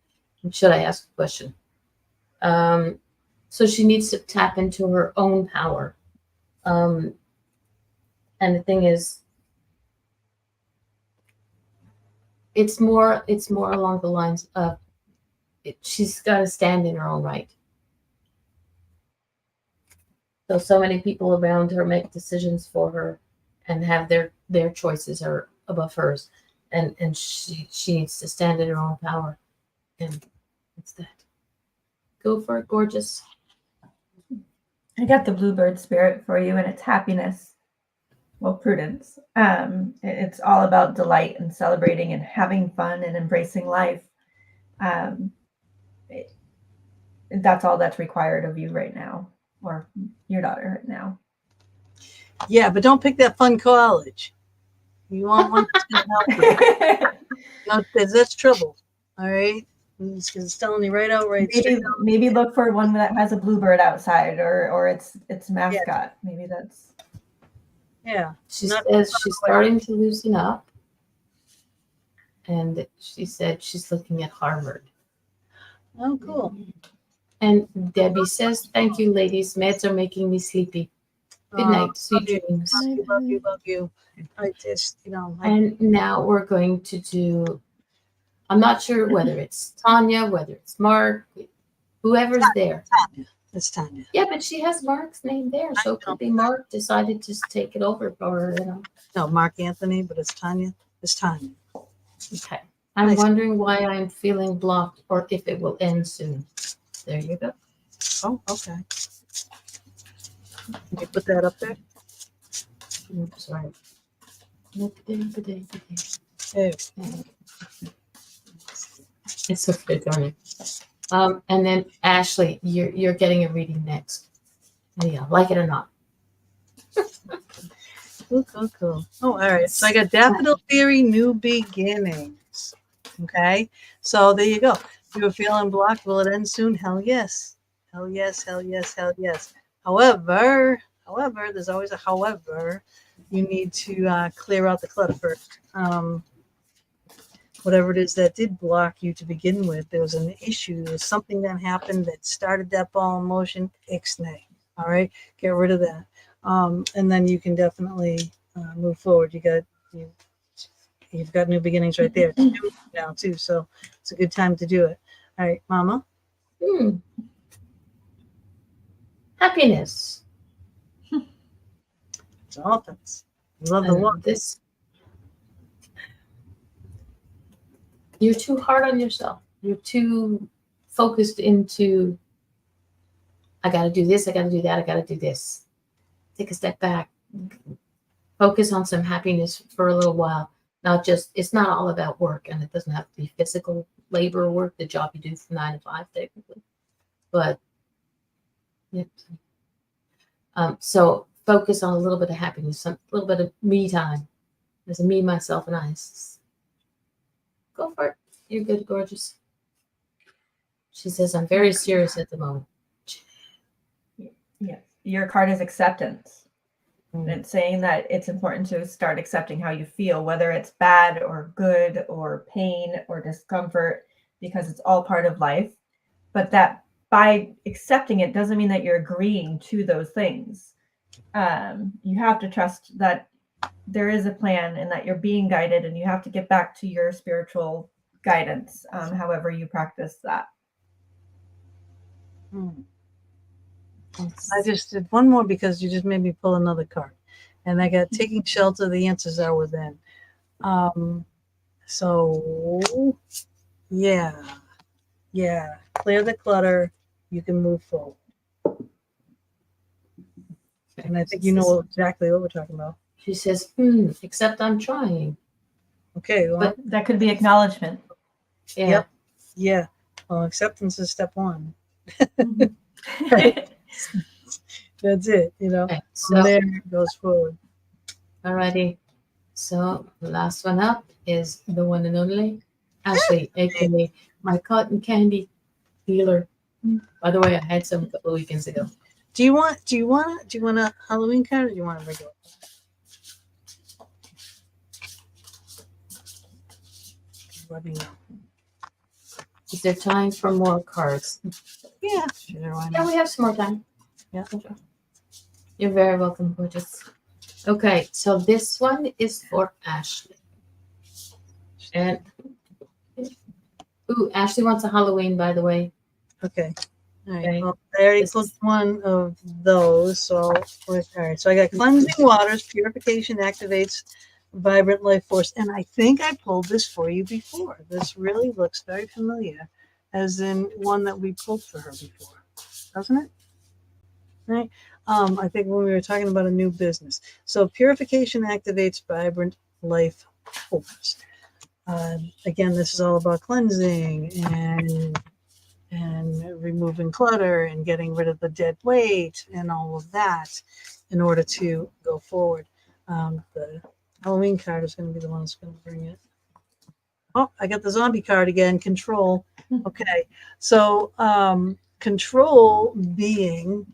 Should I ask a question? So she needs to tap into her own power. And the thing is, it's more along the lines of she's got to stand in her own right. So many people around her make decisions for her and have their choices are above hers, and she needs to stand in her own power, and it's that. Go for it, gorgeous. I got the bluebird spirit for you, and it's happiness. Well, Prudence. It's all about delight and celebrating and having fun and embracing life. That's all that's required of you right now, or your daughter right now. Yeah, but don't pick that fun college. You want one that's going to help you. No, because that's trouble. All right, it's telling you right out, right. Maybe look for one that has a bluebird outside, or its mascot. Yeah. Maybe that's. Yeah. She Not says she's starting to loosen up, and she said she's looking at Harvard. Oh, cool. And Debbie says, "Thank you, ladies. Meds are making me sleepy. Good night. Sweet dreams." Love you. I just, And now we're going to do. I'm not sure whether it's Tanya, whether it's Mark, whoever's there. it's Tanya. Yeah, but she has Mark's name there, so it could be Mark decided to take it over for her. No, Mark Anthony, but it's Tanya. It's Tanya. Okay. I'm Nice. wondering why I'm feeling blocked or if it will end soon. There you go. Oh, okay. Can you put that up there? Oops, sorry. Hey. It's okay, darling. And then Ashley, you're getting a reading next. Yeah, like it or not. Cool. Oh, all right. So I got Daffodil Theory, New Beginnings. Okay. So there you go. You were feeling blocked. Will it end soon? Hell yes. Hell yes. However, However, there's always a however. You need to clear out the clutter first. Whatever it is that did block you to begin with, there was an issue, there's something that happened that started that ball in motion. Ixnay. All right, get rid of that, and then you can definitely move forward. You've got new beginnings right there now too, so it's a good time to do it. All right, Mama. Happiness. It's offense. Love the And look. this. You're too hard on yourself. You're too focused into, I got to do this, I got to do that, I got to do this. Take a step back. Focus on some happiness for a little while. Not just, it's not all about work, and it doesn't have to be physical labor work, the job you do from 9 to 5, technically. But, so focus on a little bit of happiness, a little bit of me time. There's a me, myself, and I. Go for it. You're good, gorgeous. She says, I'm very serious at the moment. Yes. Your card is acceptance. Mm. And it's saying that it's important to start accepting how you feel, whether it's bad or good or pain or discomfort, because it's all part of life. But that by accepting it doesn't mean that you're agreeing to those things. You have to trust that there is a plan and that you're being guided, and you have to get back to your spiritual guidance, however you practice that. I just did one more because you just made me pull another card, and I got taking shelter. The answers are within. So yeah, clear the clutter. You can move forward, and I think you know exactly what we're talking about. She says, except I'm trying. Okay, well, But- That could be acknowledgement. Yeah. Yep. yeah. Well, acceptance is step one. That's it. Okay, From so, there it goes forward. alrighty. So the last one up is the one and only Ashley, aka my cotton candy dealer. By the way, I had some a couple of weekends ago. Do you want a Halloween card, or do you want a regular? Let me know. Is there time for more cards? Yeah, sure. Why Yeah, not? we have some more time. Yeah. You're very welcome, gorgeous. Okay, so this one is for Ashley. And Ashley wants a Halloween, by the way. Okay. All right. Okay. Well, I already This put is- one of those. So, all right. So I got cleansing waters, purification activates vibrant life force, and I think I pulled this for you before. This really looks very familiar, as in one that we pulled for her before, doesn't it? Right. I think when we were talking about a new business. So purification activates vibrant life force. Again, this is all about cleansing and removing clutter and getting rid of the dead weight and all of that in order to go forward. The Halloween card is going to be the one that's going to bring it. Oh, I got the zombie card again, control. Okay, so control being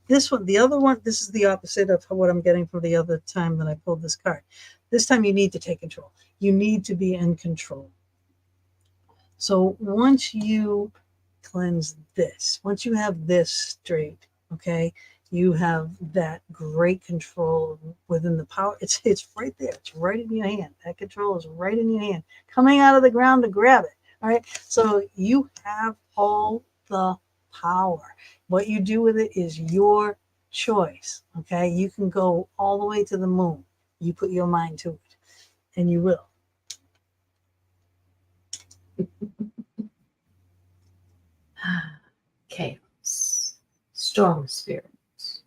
this one, the other one, this is the opposite of what I'm getting from the other time that I pulled this card. This time you need to take control. You need to be in control. So once you cleanse this, once you have this straight, okay, you have that great control within the power. It's right there. It's right in your hand. That control is right in your hand, coming out of the ground to grab it. All right. So you have all the power. What you do with it is your choice. Okay. You can go all the way to the moon. You put your mind to it, and you will. Chaos, storm spirits.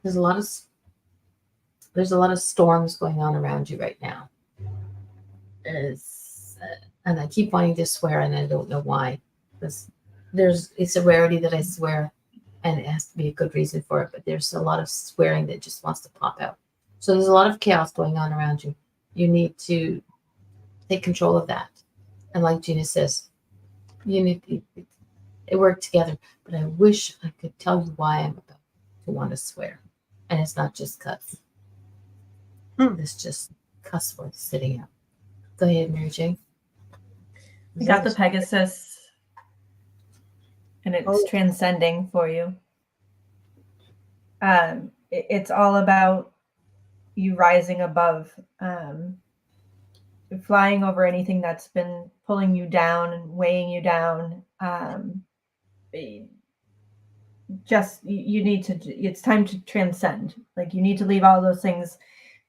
There's a lot of storms going on around you right now. And I keep wanting to swear, and I don't know why. Because it's a rarity that I swear, and it has to be a good reason for it. But there's a lot of swearing that just wants to pop out. So there's a lot of chaos going on around you. You need to take control of that. And like Gina says, you need to work together. But I wish I could tell you why I'm about to want to swear. And it's not just cuss. It's just cuss words sitting out. Go ahead, Mary Jane. We got the Pegasus, and it's Oh. transcending for you. It's all about you rising above, flying over anything that's been pulling you down and weighing you down. Just you need to. It's time to transcend. Like you need to leave all those things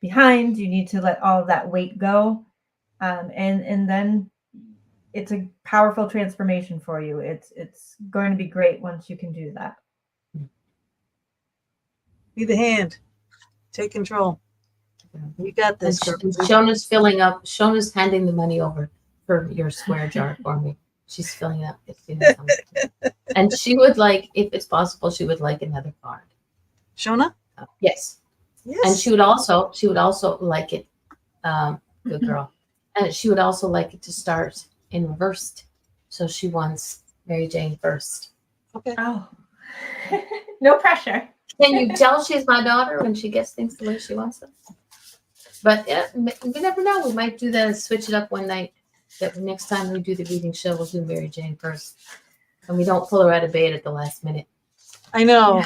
behind. You need to let all of that weight go, and then it's a powerful transformation for you. It's going to be great once you can do that. Be the hand. Take control. You got And this. girl. Shona's filling up. Shona's handing the money over for your swear jar for me. She's filling up. And she would like, if it's possible, she would like another card. Shona? Yes. Yes. And she would also like it. Good girl. And she would also like it to start in reversed. So she wants Mary Jane first. Okay. Oh, no pressure. Can you tell she's my daughter when she gets things the way she wants them? But yeah, we never know. We might do that and switch it up one night. That next time we do the reading show, we'll do Mary Jane first. And we don't pull her out of bed at the last minute. I know.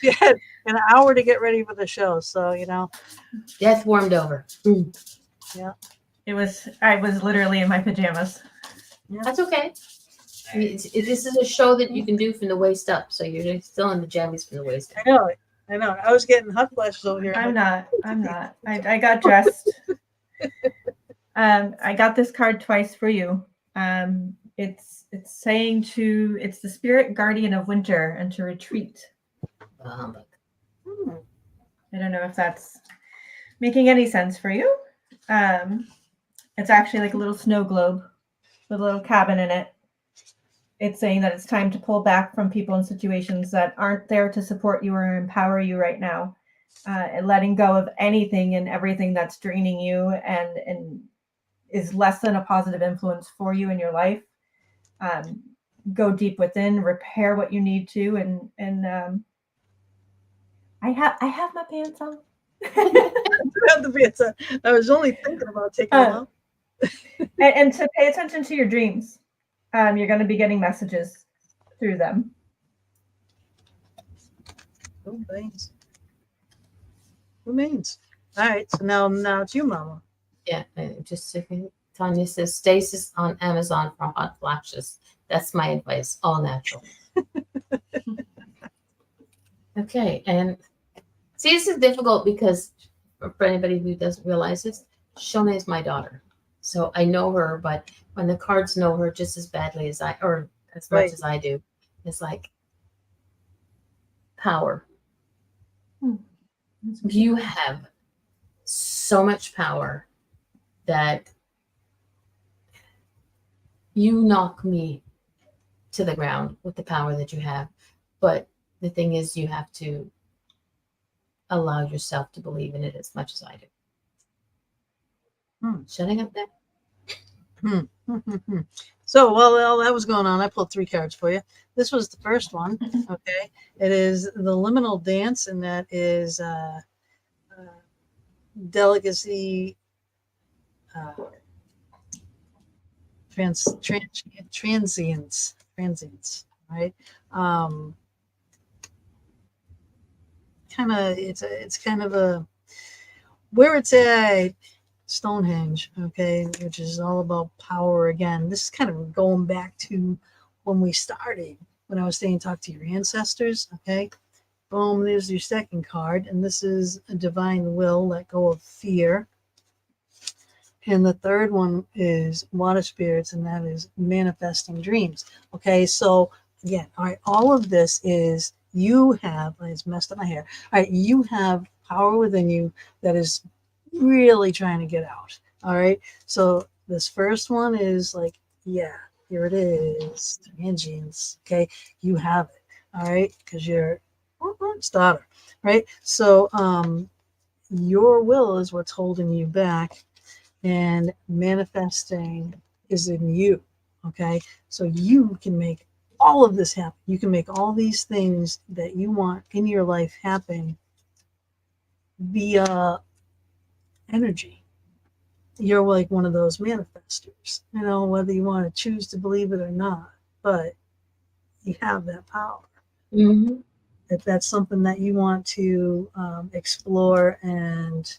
She had an hour to get ready for the show. So, Death warmed over. I was literally in my pajamas. That's okay. I mean, this is a show that you can do from the waist up. So you're still in the jammies from the waist up. I know. I was getting hot flashes over here. I'm not. I got dressed. I got this card twice for you. It's saying it's the spirit guardian of winter and to retreat. I don't know if that's making any sense for you. It's actually like a little snow globe with a little cabin in it. It's saying that it's time to pull back from people and situations that aren't there to support you or empower you right now, and letting go of anything and everything that's draining you and is less than a positive influence for you in your life. Go deep within, repair what you need to, and I have my pants on. I was only thinking about taking them off. And to pay attention to your dreams. You're going to be getting messages through them. Remains. All right. So now it's you, Mama. Yeah, just a second. Tanya says stasis on Amazon for hot flashes. That's my advice. All natural. Okay, and see, this is difficult because for anybody who doesn't realize this, Shona is my daughter. So I know her, but when the cards know her just as badly as or as much as I do, it's like power. You have so much power that you knock me to the ground with the power that you have. But the thing is, you have to allow yourself to believe in it as much as I do. Shutting up there. So while that was going on, I pulled 3 cards for you. This was the first one. Okay. It is the liminal dance, and that is delicacy, transience, right? It's kind of a where it's at Stonehenge, okay, which is all about power again. This is kind of going back to when we started, when I was saying talk to your ancestors, okay. Boom, there's your second card, and this is a divine will, let go of fear. And the third one is water spirits, and that is manifesting dreams. Okay, so again, all right, all of this is you have, it's messed up my hair. All right, you have power within you that is really trying to get out. All right, so this first one is like, yeah, here it is, transience. Okay, you have it. All right, because you're daughter, right? So your will is what's holding you back, and manifesting is in you. Okay, so you can make all of this happen. You can make all these things that you want in your life happen via energy. You're like one of those manifestors, whether you want to choose to believe it or not, but you have that power. Mm-hmm. If that's something that you want to explore and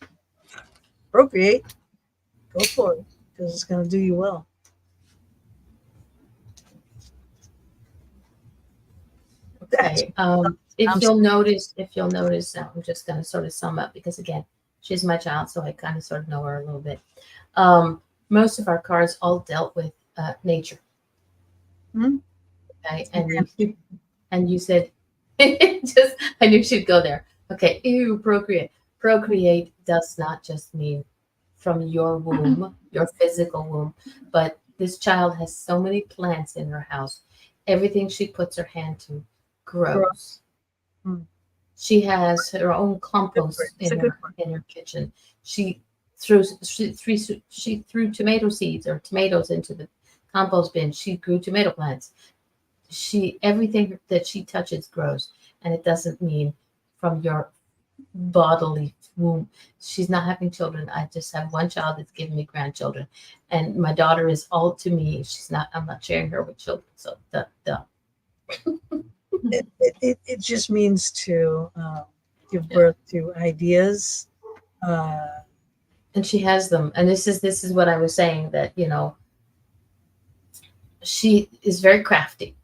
procreate, go for it, because it's going to do you well. Okay. If you'll notice, I'm just going to sort of sum up because again, she's my child, so I kind of sort of know her a little bit. Most of our cards all dealt with nature. Hmm. Okay, and you said, just I knew she'd go there. Okay, ew, procreate. Procreate does not just mean from your womb, your physical womb, but this child has so many plants in her house. Everything she puts her hand to grows. Hmm. She has her own compost It's a in good her kitchen. She threw tomato seeds or tomatoes into the compost bin. She grew tomato plants. Everything that she touches grows, and it doesn't mean from your bodily womb. She's not having children. I just have one child that's giving me grandchildren, and my daughter is all to me. I'm not sharing her with children. So It just means to give birth to ideas. And she has them, and this is what I was saying, that she is very crafty.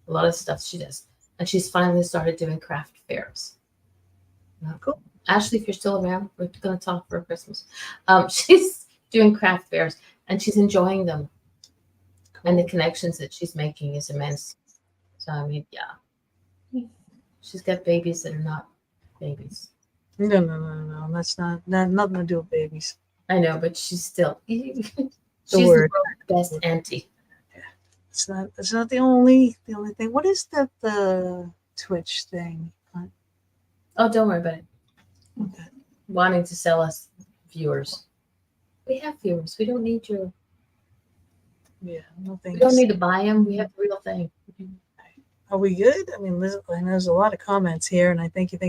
A lot of stuff she does, and she's finally started doing craft fairs. Cool. Ashley, if you're still around, we're going to talk for Christmas. She's doing craft fairs, and she's enjoying them. Cool. And the connections that she's making is immense. So I mean, yeah, she's got babies that are not babies. No. That's not nothing to do with babies. I know, but she's still she's the word. world's best auntie. It's not the only thing. What is that the Twitch thing? Oh, don't worry about it. Okay. Wanting to sell us viewers. We have viewers. We don't need your. Yeah, no thanks. We don't need to buy them. We have the real thing. Are we good? I mean, there's a lot of comments here, and I thank you.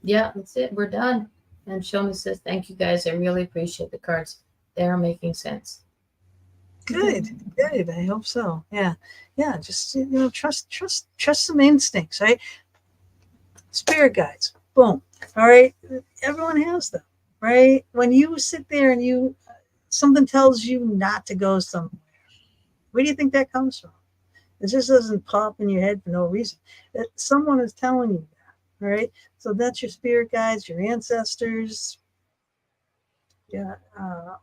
Yeah, that's it. We're done. And Shona says, "Thank you guys. I really appreciate the cards. They are making sense." Good. I hope so. Yeah. Just trust some instincts, right? Spirit guides. Boom. All right. Everyone has them, right? When you sit there and something tells you not to go somewhere, where do you think that comes from? It just doesn't pop in your head for no reason. Someone is telling you that, right? So that's your spirit guides, your ancestors. Yeah,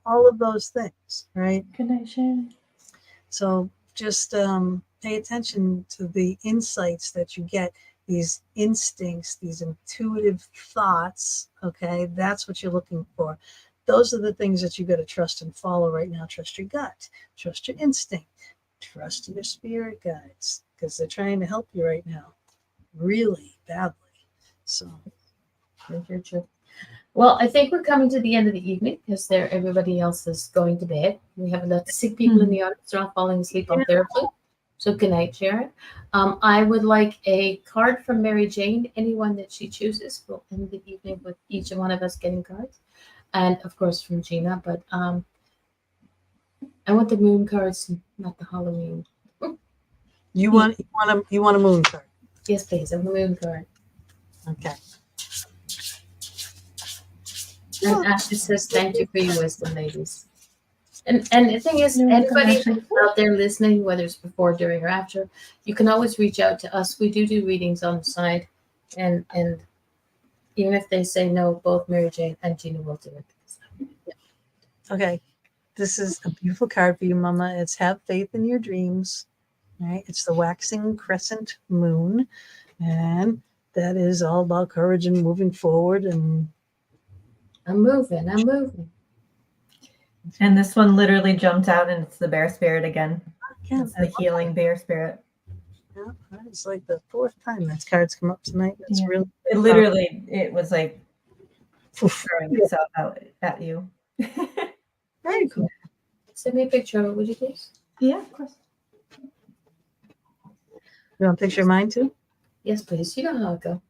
all of those things, right? Good night, Sharon. So just pay attention to the insights that you get, these instincts, these intuitive thoughts. Okay, that's what you're looking for. Those are the things that you got to trust and follow right now. Trust your gut, trust your instinct, trust your spirit guides, because they're trying to help you right now, really badly. So, True. Well, I think we're coming to the end of the evening because everybody else is going to bed. We have a lot of sick people in the audience. They're all falling asleep on therapy. So good night, Sharon. I would like a card from Mary Jane. Anyone that she chooses. We'll end the evening with each one of us getting cards, and of course from Gina. But I want the moon cards, not the Halloween. you want a moon card? Yes, please. I want the moon card. Okay. And Ashley says, "Thank you for your wisdom, ladies." And the thing is, anybody out there listening, whether it's before, during, or after, you can always reach out to us. We do readings on the side, and even if they say no, both Mary Jane and Gina will do it. Yeah. Okay. This is a beautiful card for you, Mama. It's have faith in your dreams. Right? It's the waxing crescent moon, and that is all about courage and moving forward. And I'm moving. And this one literally jumped out, and it's the bear spirit again. yeah, It's the healing bear spirit. yeah, it's like the fourth time that card's come up tonight. That's Yeah. really It literally, it was like throwing itself out at you. very cool. Send me a picture of it, would you please? Yeah, of course. You want a picture of mine too? Yes, please. You know how it go.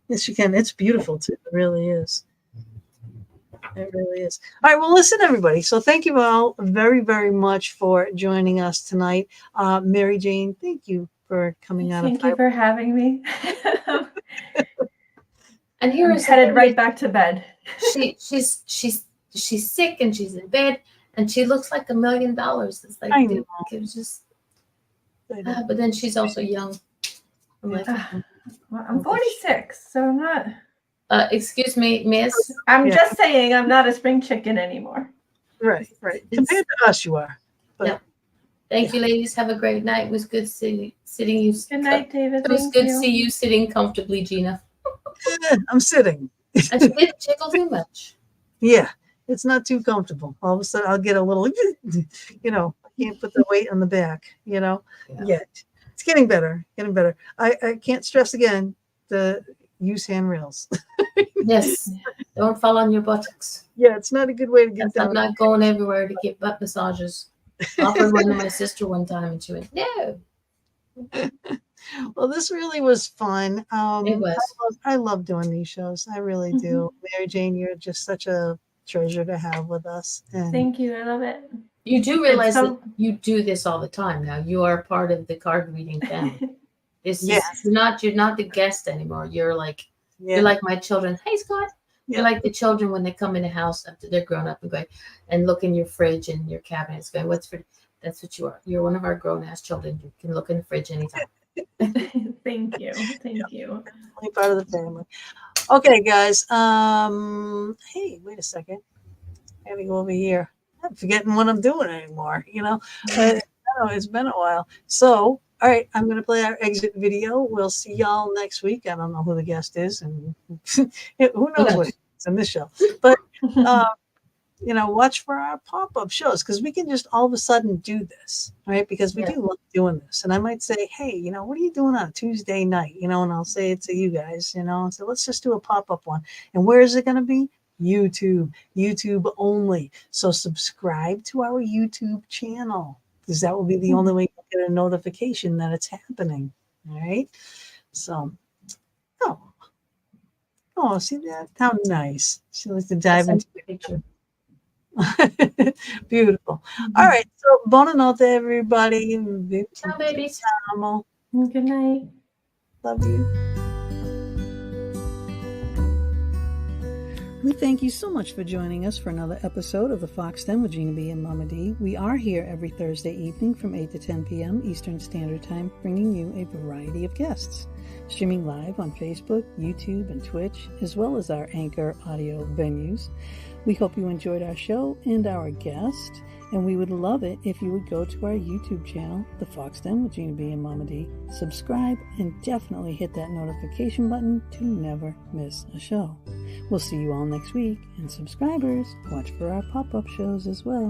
Yes, you can. It's beautiful too. It really is. It really is. All right. Well, listen, everybody. So thank you all very, very much for joining us tonight. Mary Jane, thank you for coming out. Thank you for having me. And here I'm is headed right back to bed. she's sick and she's in bed and she looks like $1 million. It's like, I dude, know. it was just. But then she's also young. I'm like, Well, I'm 46, so I'm not. excuse me, miss. I'm Yeah. just saying I'm not a spring chicken anymore. Right. Compared to us, you are. But Yeah. Thank you, ladies. Have a great night. It was good sitting you. Good night, David. It was Thank good you. to see you sitting comfortably, Gina. I'm sitting. And she didn't jiggle too much. Yeah, it's not too comfortable. All of a sudden, I'll get a little, I can't put the weight on the back, yet. It's getting better, I can't stress again to use handrails. Yes. Don't fall on your buttocks. Yeah, it's not a good way to get I'm down. not going everywhere to get butt massages. I offered one to my sister one time and she went, no. Well, this really was fun. It was. I love doing these shows. I really do. Mary Jane, you're just such a treasure to have with us. And Thank you. I love it. You do realize so- that you do this all the time now. You are part of the card reading family. It's just, Yes. you're not the guest anymore. You're like my children. Hey, Scott. Yeah. You're like the children when they come in the house after they're grown up and going and look in your fridge and your cabinets going, what's for? That's what you are. You're one of our grown ass children. You can look in the fridge anytime. Thank you. Thank you. Definitely part of the family. Okay, guys. Hey, wait a second. I gotta go over here. I'm forgetting what I'm doing anymore. It's been a while. So, all right, I'm gonna play our exit video. We'll see y'all next week. I don't know who the guest is, and who knows what it's in this show. But watch for our pop-up shows because we can just all of a sudden do this, right? Because we do love doing this. And I might say, hey, what are you doing on a Tuesday night? And I'll say it to you guys, and so let's just do a pop-up one. And where is it going to be? YouTube only. So subscribe to our YouTube channel because that will be the only way you get a notification that it's happening. All right. So, see that? How nice. She likes to dive into the picture. Beautiful. All right. So, buonanotte, everybody. Ciao, babies. Good night. Love you. We thank you so much for joining us for another episode of the Fox Den with Gina B and Mama D. We are here every Thursday evening from 8 to 10 p.m. Eastern Standard Time, bringing you a variety of guests. Streaming live on Facebook, YouTube, and Twitch, as well as our Anchor audio venues. We hope you enjoyed our show and our guest, and we would love it if you would go to our YouTube channel, The Fox Den with Gina B and Mama D, subscribe, and definitely hit that notification button to never miss a show. We'll see you all next week, and subscribers, watch for our pop-up shows as well.